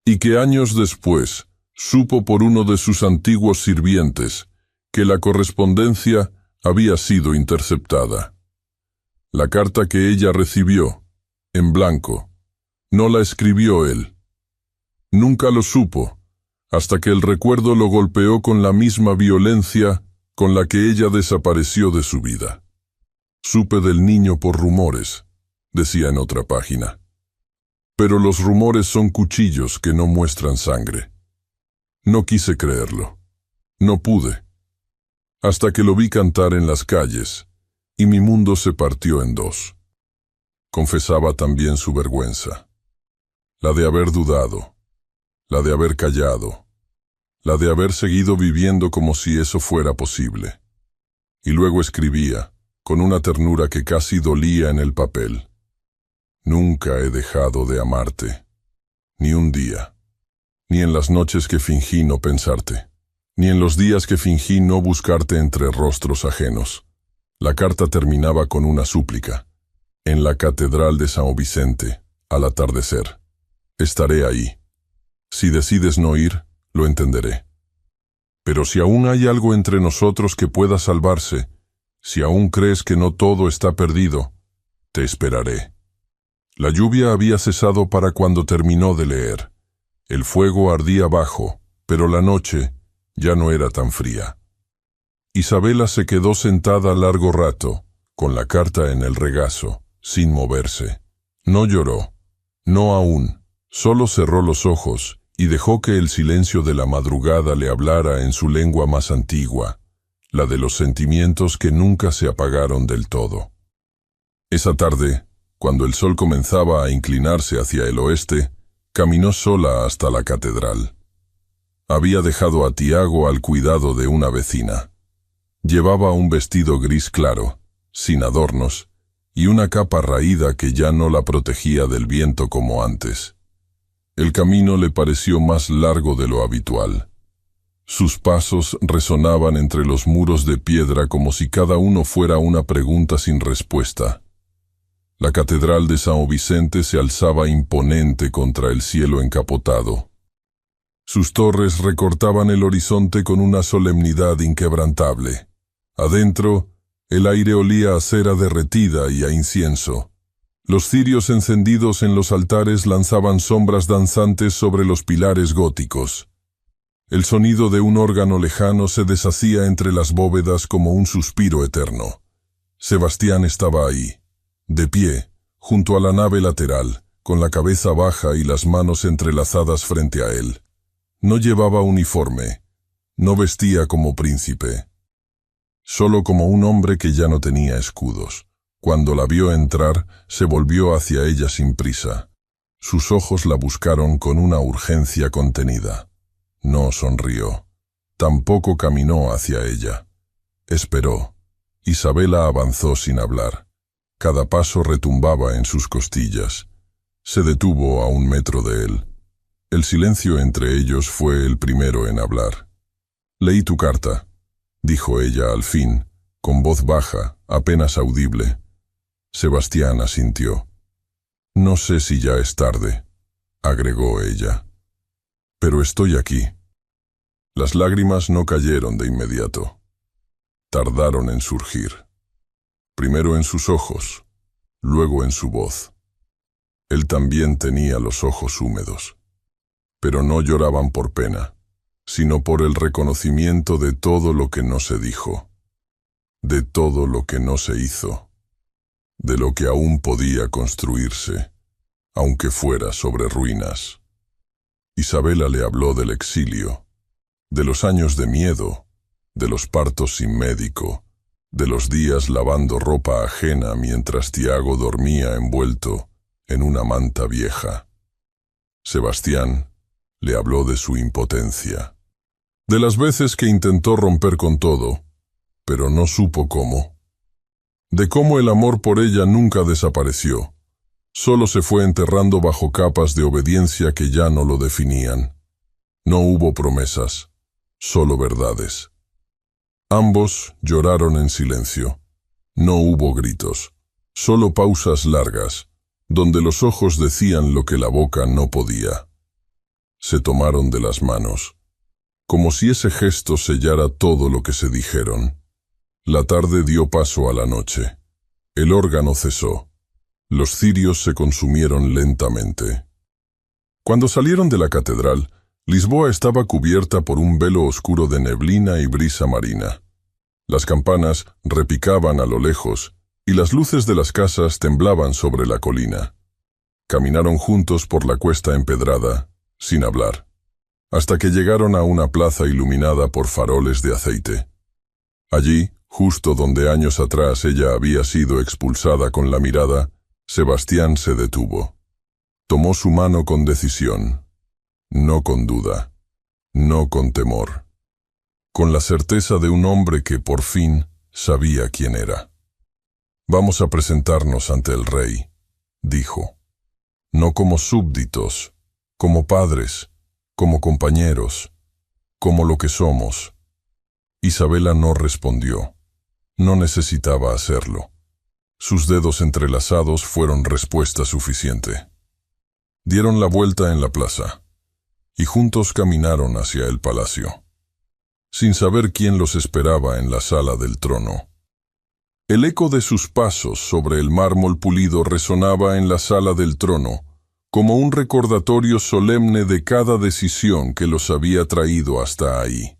Y que años después supo por uno de sus antiguos sirvientes que la correspondencia había sido interceptada. La carta que ella recibió, en blanco, no la escribió él. Nunca lo supo, hasta que el recuerdo lo golpeó con la misma violencia con la que ella desapareció de su vida. Supe del niño por rumores, decía en otra página. Pero los rumores son cuchillos que no muestran sangre. No quise creerlo. No pude. Hasta que lo vi cantar en las calles, y mi mundo se partió en dos. Confesaba también su vergüenza. La de haber dudado, la de haber callado, la de haber seguido viviendo como si eso fuera posible. Y luego escribía, con una ternura que casi dolía en el papel. Nunca he dejado de amarte, ni un día, ni en las noches que fingí no pensarte, ni en los días que fingí no buscarte entre rostros ajenos. La carta terminaba con una súplica. En la catedral de San Vicente, al atardecer. Estaré ahí. Si decides no ir, lo entenderé. Pero si aún hay algo entre nosotros que pueda salvarse, si aún crees que no todo está perdido, te esperaré. La lluvia había cesado para cuando terminó de leer. El fuego ardía bajo, pero la noche ya no era tan fría. Isabela se quedó sentada largo rato, con la carta en el regazo, sin moverse. No lloró, no aún, solo cerró los ojos y dejó que el silencio de la madrugada le hablara en su lengua más antigua, la de los sentimientos que nunca se apagaron del todo. Esa tarde, cuando el sol comenzaba a inclinarse hacia el oeste, caminó sola hasta la catedral. Había dejado a Tiago al cuidado de una vecina. Llevaba un vestido gris claro, sin adornos, y una capa raída que ya no la protegía del viento como antes. El camino le pareció más largo de lo habitual. Sus pasos resonaban entre los muros de piedra como si cada uno fuera una pregunta sin respuesta. La catedral de San Vicente se alzaba imponente contra el cielo encapotado. Sus torres recortaban el horizonte con una solemnidad inquebrantable. Adentro, el aire olía a cera derretida y a incienso. Los cirios encendidos en los altares lanzaban sombras danzantes sobre los pilares góticos. El sonido de un órgano lejano se deshacía entre las bóvedas como un suspiro eterno. Sebastián estaba ahí, de pie, junto a la nave lateral, con la cabeza baja y las manos entrelazadas frente a él. No llevaba uniforme, no vestía como príncipe, solo como un hombre que ya no tenía escudos. Cuando la vio entrar, se volvió hacia ella sin prisa. Sus ojos la buscaron con una urgencia contenida. No sonrió. Tampoco caminó hacia ella. Esperó. Isabela avanzó sin hablar. Cada paso retumbaba en sus costillas. Se detuvo a 1 metro de él. El silencio entre ellos fue el primero en hablar. «Leí tu carta», dijo ella al fin, con voz baja, apenas audible. Sebastián asintió. «No sé si ya es tarde», agregó ella. «Pero estoy aquí». Las lágrimas no cayeron de inmediato. Tardaron en surgir. Primero en sus ojos, luego en su voz. Él también tenía los ojos húmedos. Pero no lloraban por pena, sino por el reconocimiento de todo lo que no se dijo, de todo lo que no se hizo, de lo que aún podía construirse, aunque fuera sobre ruinas. Isabela le habló del exilio, de los años de miedo, de los partos sin médico, de los días lavando ropa ajena mientras Tiago dormía envuelto en una manta vieja. Sebastián le habló de su impotencia, de las veces que intentó romper con todo, pero no supo cómo, de cómo el amor por ella nunca desapareció, solo se fue enterrando bajo capas de obediencia que ya no lo definían. No hubo promesas, solo verdades. Ambos lloraron en silencio. No hubo gritos, solo pausas largas, donde los ojos decían lo que la boca no podía. Se tomaron de las manos, como si ese gesto sellara todo lo que se dijeron. La tarde dio paso a la noche. El órgano cesó. Los cirios se consumieron lentamente. Cuando salieron de la catedral, Lisboa estaba cubierta por un velo oscuro de neblina y brisa marina. Las campanas repicaban a lo lejos y las luces de las casas temblaban sobre la colina. Caminaron juntos por la cuesta empedrada, sin hablar, hasta que llegaron a una plaza iluminada por faroles de aceite. Allí, justo donde años atrás ella había sido expulsada con la mirada, Sebastián se detuvo. Tomó su mano con decisión, no con duda, no con temor, con la certeza de un hombre que por fin sabía quién era. «Vamos a presentarnos ante el rey», dijo. «No como súbditos, como padres, como compañeros, como lo que somos». Isabela no respondió. No necesitaba hacerlo. Sus dedos entrelazados fueron respuesta suficiente. Dieron la vuelta en la plaza, y juntos caminaron hacia el palacio, sin saber quién los esperaba en la sala del trono. El eco de sus pasos sobre el mármol pulido resonaba en la sala del trono, como un recordatorio solemne de cada decisión que los había traído hasta ahí.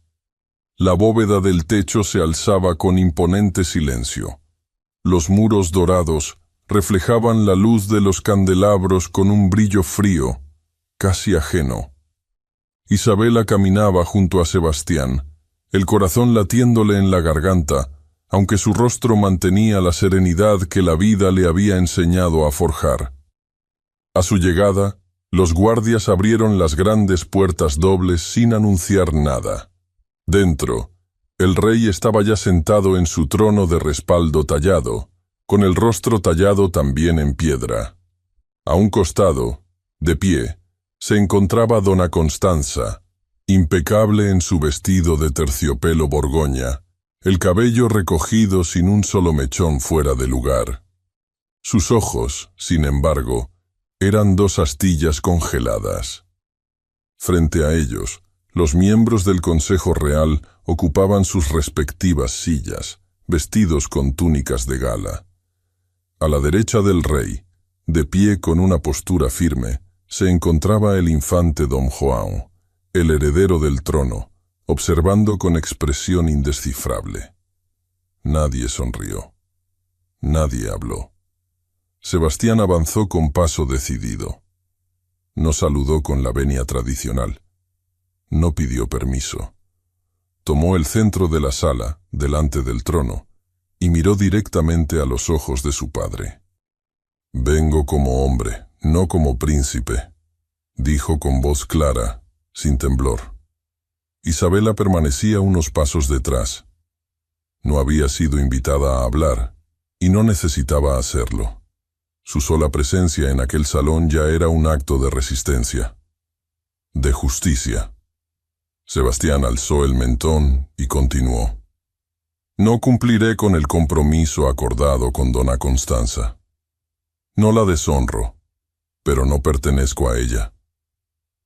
La bóveda del techo se alzaba con imponente silencio. Los muros dorados reflejaban la luz de los candelabros con un brillo frío, casi ajeno. Isabela caminaba junto a Sebastián, el corazón latiéndole en la garganta, aunque su rostro mantenía la serenidad que la vida le había enseñado a forjar. A su llegada, los guardias abrieron las grandes puertas dobles sin anunciar nada. Dentro, el rey estaba ya sentado en su trono de respaldo tallado, con el rostro tallado también en piedra. A un costado, de pie, se encontraba dona Constanza, impecable en su vestido de terciopelo borgoña, el cabello recogido sin un solo mechón fuera de lugar. Sus ojos, sin embargo, eran dos astillas congeladas. Frente a ellos, los miembros del Consejo Real ocupaban sus respectivas sillas, vestidos con túnicas de gala. A la derecha del rey, de pie con una postura firme, se encontraba el infante Don João, el heredero del trono, observando con expresión indescifrable. Nadie sonrió. Nadie habló. Sebastián avanzó con paso decidido. No saludó con la venia tradicional. No pidió permiso. Tomó el centro de la sala, delante del trono, y miró directamente a los ojos de su padre. «Vengo como hombre, no como príncipe», dijo con voz clara, sin temblor. Isabela permanecía unos pasos detrás. No había sido invitada a hablar, y no necesitaba hacerlo. Su sola presencia en aquel salón ya era un acto de resistencia, de justicia. Sebastián alzó el mentón y continuó. «No cumpliré con el compromiso acordado con dona Constanza. No la deshonro, pero no pertenezco a ella.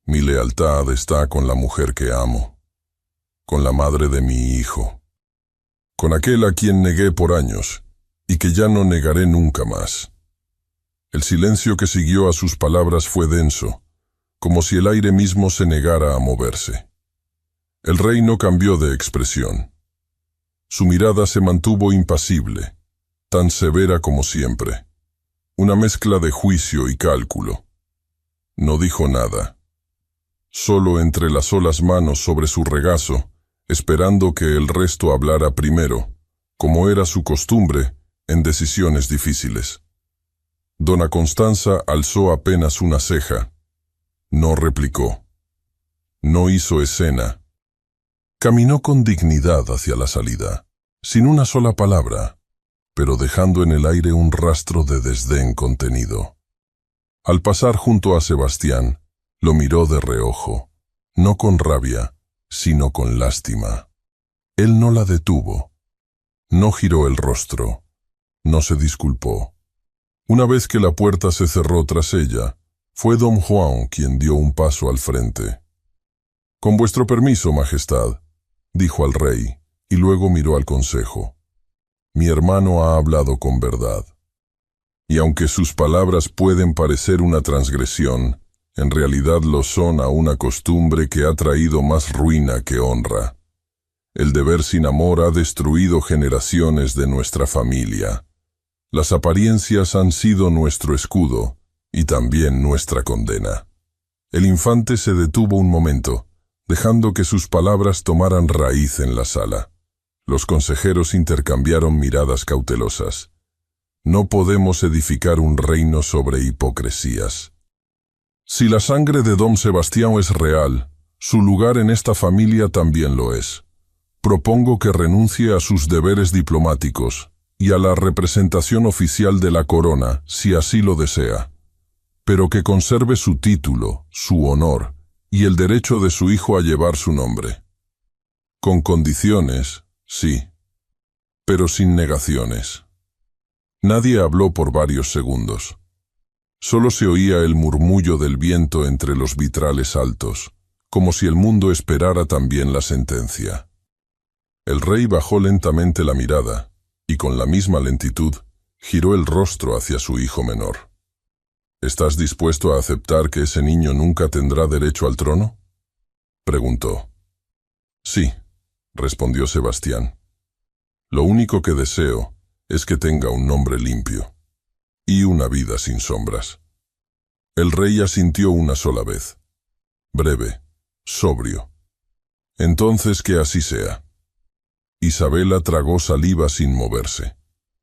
Mi lealtad está con la mujer que amo, con la madre de mi hijo, con aquel a quien negué por años y que ya no negaré nunca más». El silencio que siguió a sus palabras fue denso, como si el aire mismo se negara a moverse. El rey no cambió de expresión. Su mirada se mantuvo impasible, tan severa como siempre, una mezcla de juicio y cálculo. No dijo nada. Solo entrelazó las manos sobre su regazo, esperando que el resto hablara primero, como era su costumbre, en decisiones difíciles. Dona Constanza alzó apenas una ceja. No replicó. No hizo escena. Caminó con dignidad hacia la salida, sin una sola palabra, pero dejando en el aire un rastro de desdén contenido. Al pasar junto a Sebastián, lo miró de reojo, no con rabia, sino con lástima. Él no la detuvo. No giró el rostro. No se disculpó. Una vez que la puerta se cerró tras ella, fue don Juan quien dio un paso al frente. «Con vuestro permiso, Majestad», dijo al rey, y luego miró al consejo. «Mi hermano ha hablado con verdad. Y aunque sus palabras pueden parecer una transgresión, en realidad lo son a una costumbre que ha traído más ruina que honra. El deber sin amor ha destruido generaciones de nuestra familia. Las apariencias han sido nuestro escudo y también nuestra condena». El infante se detuvo un momento, dejando que sus palabras tomaran raíz en la sala. Los consejeros intercambiaron miradas cautelosas. No podemos edificar un reino sobre hipocresías. Si la sangre de don Sebastián es real, su lugar en esta familia también lo es. Propongo que renuncie a sus deberes diplomáticos y a la representación oficial de la corona, si así lo desea, pero que conserve su título, su honor y el derecho de su hijo a llevar su nombre. Con condiciones, sí, pero sin negaciones. Nadie habló por varios segundos. Solo se oía el murmullo del viento entre los vitrales altos, como si el mundo esperara también la sentencia. El rey bajó lentamente la mirada, y con la misma lentitud, giró el rostro hacia su hijo menor. «¿Estás dispuesto a aceptar que ese niño nunca tendrá derecho al trono?», preguntó. «Sí», respondió Sebastián. «Lo único que deseo es que tenga un nombre limpio y una vida sin sombras». El rey asintió una sola vez. Breve, sobrio. «Entonces que así sea». Isabela tragó saliva sin moverse.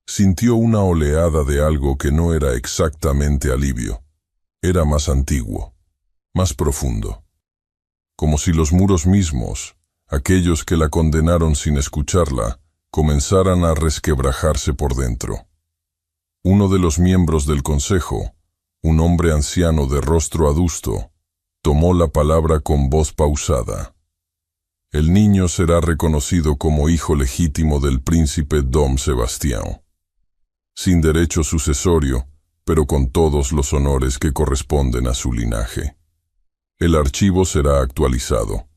Sintió una oleada de algo que no era exactamente alivio. Era más antiguo, más profundo. Como si los muros mismos, aquellos que la condenaron sin escucharla, comenzaran a resquebrajarse por dentro. Uno de los miembros del consejo, un hombre anciano de rostro adusto, tomó la palabra con voz pausada. «El niño será reconocido como hijo legítimo del príncipe Dom Sebastián, sin derecho sucesorio, pero con todos los honores que corresponden a su linaje. El archivo será actualizado.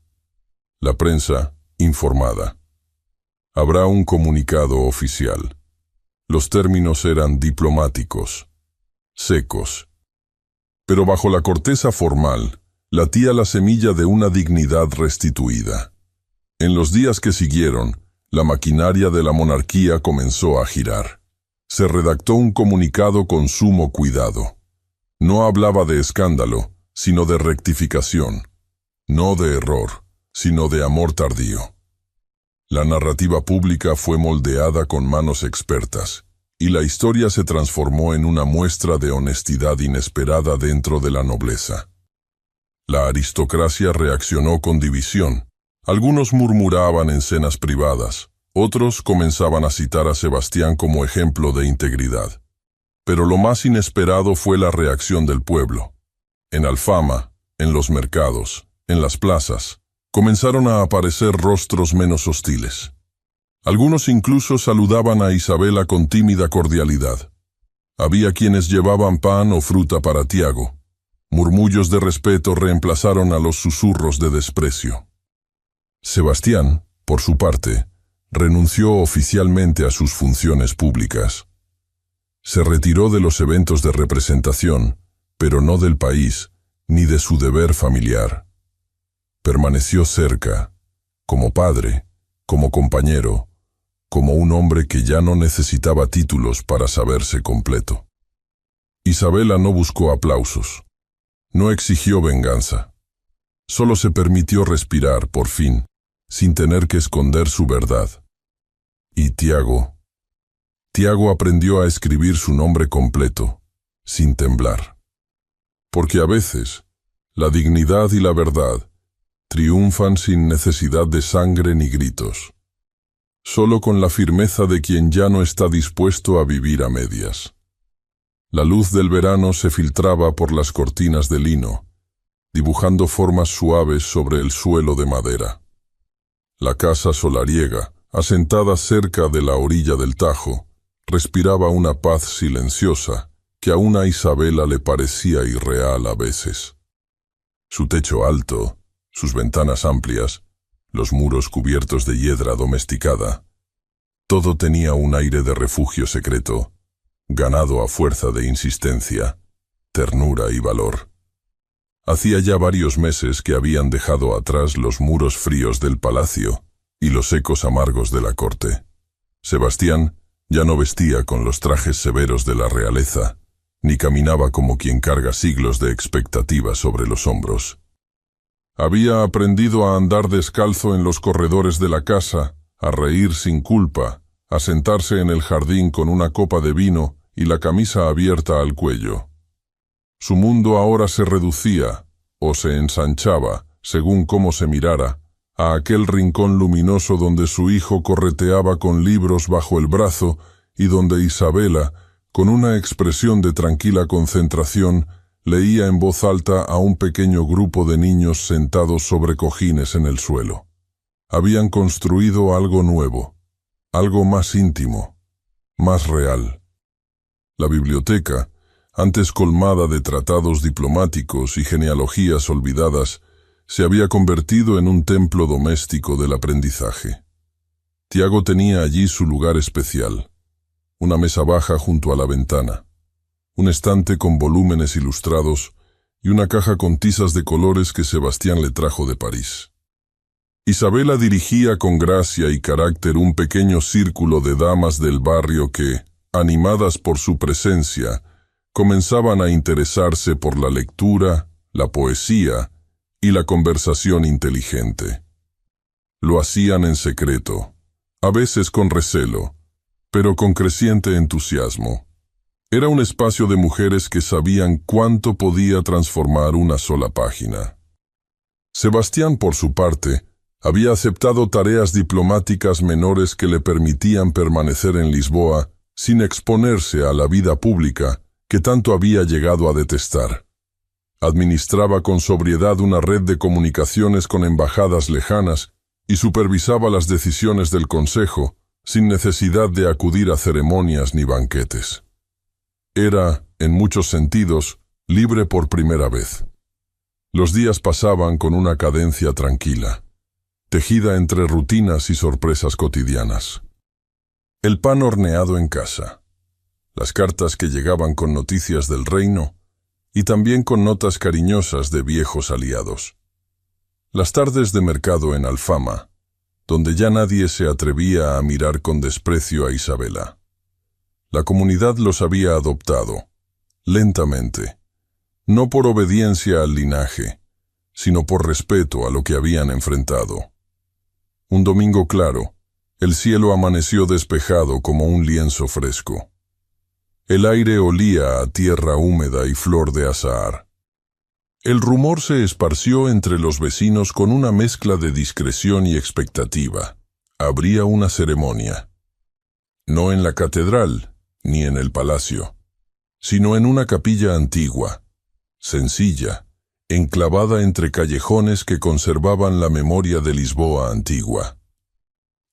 La prensa, informada. Habrá un comunicado oficial. Los términos eran diplomáticos, secos. Pero bajo la corteza formal, latía la semilla de una dignidad restituida. En los días que siguieron, la maquinaria de la monarquía comenzó a girar. Se redactó un comunicado con sumo cuidado. No hablaba de escándalo, sino de rectificación. No de error, sino de amor tardío. La narrativa pública fue moldeada con manos expertas, y la historia se transformó en una muestra de honestidad inesperada dentro de la nobleza. La aristocracia reaccionó con división. Algunos murmuraban en cenas privadas, otros comenzaban a citar a Sebastián como ejemplo de integridad. Pero lo más inesperado fue la reacción del pueblo. En Alfama, en los mercados, en las plazas, comenzaron a aparecer rostros menos hostiles. Algunos incluso saludaban a Isabela con tímida cordialidad. Había quienes llevaban pan o fruta para Tiago. Murmullos de respeto reemplazaron a los susurros de desprecio. Sebastián, por su parte, renunció oficialmente a sus funciones públicas. Se retiró de los eventos de representación, pero no del país, ni de su deber familiar. Permaneció cerca, como padre, como compañero, como un hombre que ya no necesitaba títulos para saberse completo. Isabela no buscó aplausos, no exigió venganza. Solo se permitió respirar, por fin, sin tener que esconder su verdad. Y Tiago. Tiago aprendió a escribir su nombre completo, sin temblar. Porque a veces, la dignidad y la verdad triunfan sin necesidad de sangre ni gritos, solo con la firmeza de quien ya no está dispuesto a vivir a medias. La luz del verano se filtraba por las cortinas de lino, dibujando formas suaves sobre el suelo de madera. La casa solariega, asentada cerca de la orilla del Tajo, respiraba una paz silenciosa que aún a Isabela le parecía irreal a veces. Su techo alto, sus ventanas amplias, los muros cubiertos de hiedra domesticada, todo tenía un aire de refugio secreto, ganado a fuerza de insistencia, ternura y valor. Hacía ya varios meses que habían dejado atrás los muros fríos del palacio y los ecos amargos de la corte. Sebastián ya no vestía con los trajes severos de la realeza, ni caminaba como quien carga siglos de expectativa sobre los hombros. Había aprendido a andar descalzo en los corredores de la casa, a reír sin culpa, a sentarse en el jardín con una copa de vino y la camisa abierta al cuello. Su mundo ahora se reducía, o se ensanchaba, según cómo se mirara, a aquel rincón luminoso donde su hijo correteaba con libros bajo el brazo y donde Isabela, con una expresión de tranquila concentración, leía en voz alta a un pequeño grupo de niños sentados sobre cojines en el suelo. Habían construido algo nuevo, algo más íntimo, más real. La biblioteca, antes colmada de tratados diplomáticos y genealogías olvidadas, se había convertido en un templo doméstico del aprendizaje. Tiago tenía allí su lugar especial, una mesa baja junto a la ventana, un estante con volúmenes ilustrados y una caja con tizas de colores que Sebastián le trajo de París. Isabela dirigía con gracia y carácter un pequeño círculo de damas del barrio que, animadas por su presencia, comenzaban a interesarse por la lectura, la poesía y la conversación inteligente. Lo hacían en secreto, a veces con recelo, pero con creciente entusiasmo. Era un espacio de mujeres que sabían cuánto podía transformar una sola página. Sebastián, por su parte, había aceptado tareas diplomáticas menores que le permitían permanecer en Lisboa sin exponerse a la vida pública que tanto había llegado a detestar. Administraba con sobriedad una red de comunicaciones con embajadas lejanas y supervisaba las decisiones del Consejo sin necesidad de acudir a ceremonias ni banquetes. Era, en muchos sentidos, libre por primera vez. Los días pasaban con una cadencia tranquila, tejida entre rutinas y sorpresas cotidianas. El pan horneado en casa, las cartas que llegaban con noticias del reino y también con notas cariñosas de viejos aliados. Las tardes de mercado en Alfama, donde ya nadie se atrevía a mirar con desprecio a Isabela. La comunidad los había adoptado, lentamente, no por obediencia al linaje, sino por respeto a lo que habían enfrentado. Un domingo claro, el cielo amaneció despejado como un lienzo fresco. El aire olía a tierra húmeda y flor de azahar. El rumor se esparció entre los vecinos con una mezcla de discreción y expectativa. Habría una ceremonia. No en la catedral, ni en el palacio, sino en una capilla antigua, sencilla, enclavada entre callejones que conservaban la memoria de Lisboa antigua.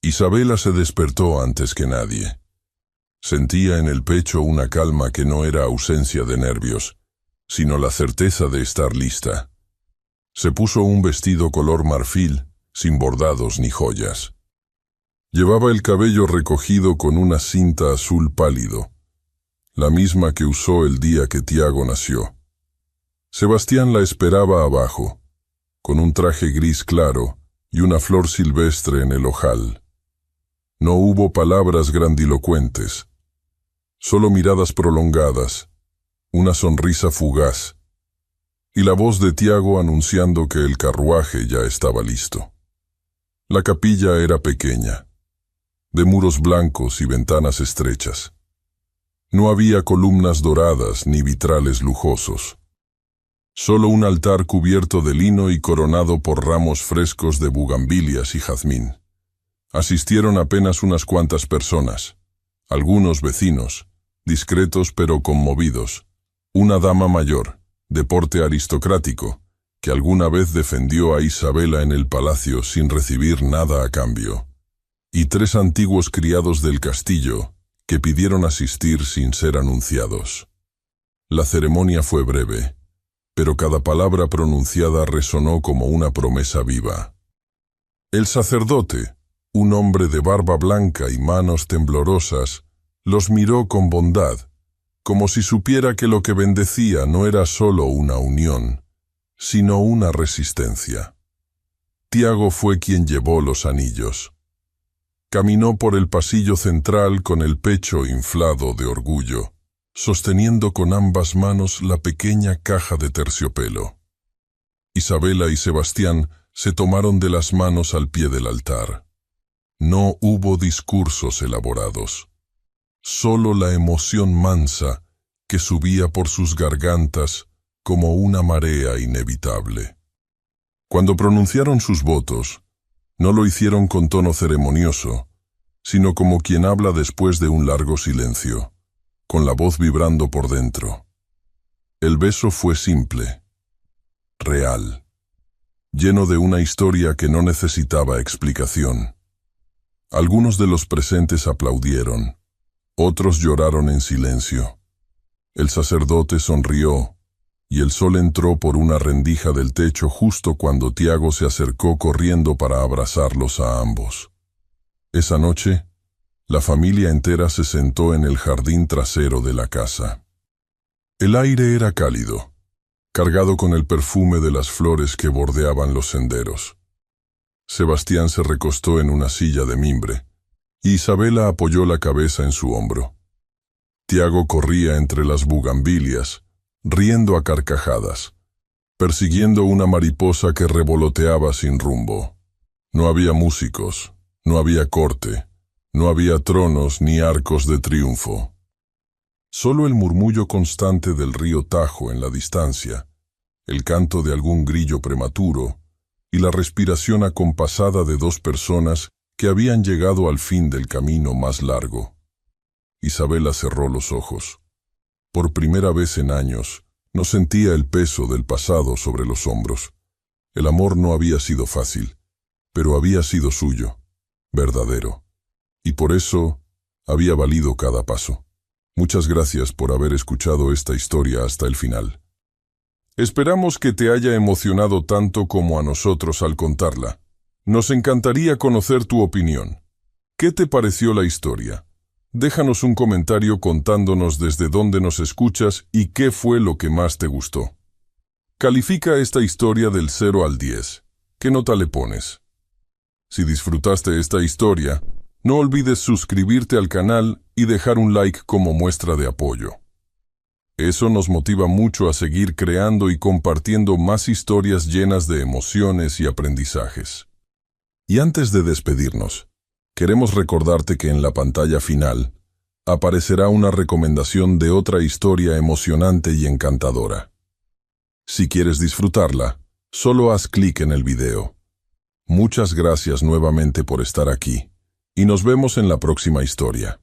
Isabela se despertó antes que nadie. Sentía en el pecho una calma que no era ausencia de nervios, sino la certeza de estar lista. Se puso un vestido color marfil, sin bordados ni joyas. Llevaba el cabello recogido con una cinta azul pálido, la misma que usó el día que Tiago nació. Sebastián la esperaba abajo, con un traje gris claro y una flor silvestre en el ojal. No hubo palabras grandilocuentes, solo miradas prolongadas, una sonrisa fugaz, y la voz de Tiago anunciando que el carruaje ya estaba listo. La capilla era pequeña, de muros blancos y ventanas estrechas. No había columnas doradas ni vitrales lujosos. Solo un altar cubierto de lino y coronado por ramos frescos de bugambilias y jazmín. Asistieron apenas unas cuantas personas, algunos vecinos, discretos pero conmovidos, una dama mayor, de porte aristocrático, que alguna vez defendió a Isabela en el palacio sin recibir nada a cambio, y 3 antiguos criados del castillo que pidieron asistir sin ser anunciados. La ceremonia fue breve, pero cada palabra pronunciada resonó como una promesa viva. El sacerdote, un hombre de barba blanca y manos temblorosas, los miró con bondad, como si supiera que lo que bendecía no era solo una unión, sino una resistencia. Tiago fue quien llevó los anillos. Caminó por el pasillo central con el pecho inflado de orgullo, sosteniendo con ambas manos la pequeña caja de terciopelo. Isabela y Sebastián se tomaron de las manos al pie del altar. No hubo discursos elaborados, solo la emoción mansa que subía por sus gargantas como una marea inevitable. Cuando pronunciaron sus votos, no lo hicieron con tono ceremonioso, sino como quien habla después de un largo silencio, con la voz vibrando por dentro. El beso fue simple, real, lleno de una historia que no necesitaba explicación. Algunos de los presentes aplaudieron, otros lloraron en silencio. El sacerdote sonrió, y el sol entró por una rendija del techo justo cuando Tiago se acercó corriendo para abrazarlos a ambos. Esa noche, la familia entera se sentó en el jardín trasero de la casa. El aire era cálido, cargado con el perfume de las flores que bordeaban los senderos. Sebastián se recostó en una silla de mimbre, y Isabela apoyó la cabeza en su hombro. Tiago corría entre las bugambilias, riendo a carcajadas, persiguiendo una mariposa que revoloteaba sin rumbo. No había músicos, no había corte, no había tronos ni arcos de triunfo. Solo el murmullo constante del río Tajo en la distancia, el canto de algún grillo prematuro y la respiración acompasada de 2 personas que habían llegado al fin del camino más largo. Isabela cerró los ojos. Por primera vez en años, no sentía el peso del pasado sobre los hombros. El amor no había sido fácil, pero había sido suyo, verdadero. Y por eso había valido cada paso. Muchas gracias por haber escuchado esta historia hasta el final. Esperamos que te haya emocionado tanto como a nosotros al contarla. Nos encantaría conocer tu opinión. ¿Qué te pareció la historia? Déjanos un comentario contándonos desde dónde nos escuchas y qué fue lo que más te gustó. Califica esta historia del 0 al 10. ¿Qué nota le pones? Si disfrutaste esta historia, no olvides suscribirte al canal y dejar un like como muestra de apoyo. Eso nos motiva mucho a seguir creando y compartiendo más historias llenas de emociones y aprendizajes. Y antes de despedirnos, queremos recordarte que en la pantalla final aparecerá una recomendación de otra historia emocionante y encantadora. Si quieres disfrutarla, solo haz clic en el video. Muchas gracias nuevamente por estar aquí, y nos vemos en la próxima historia.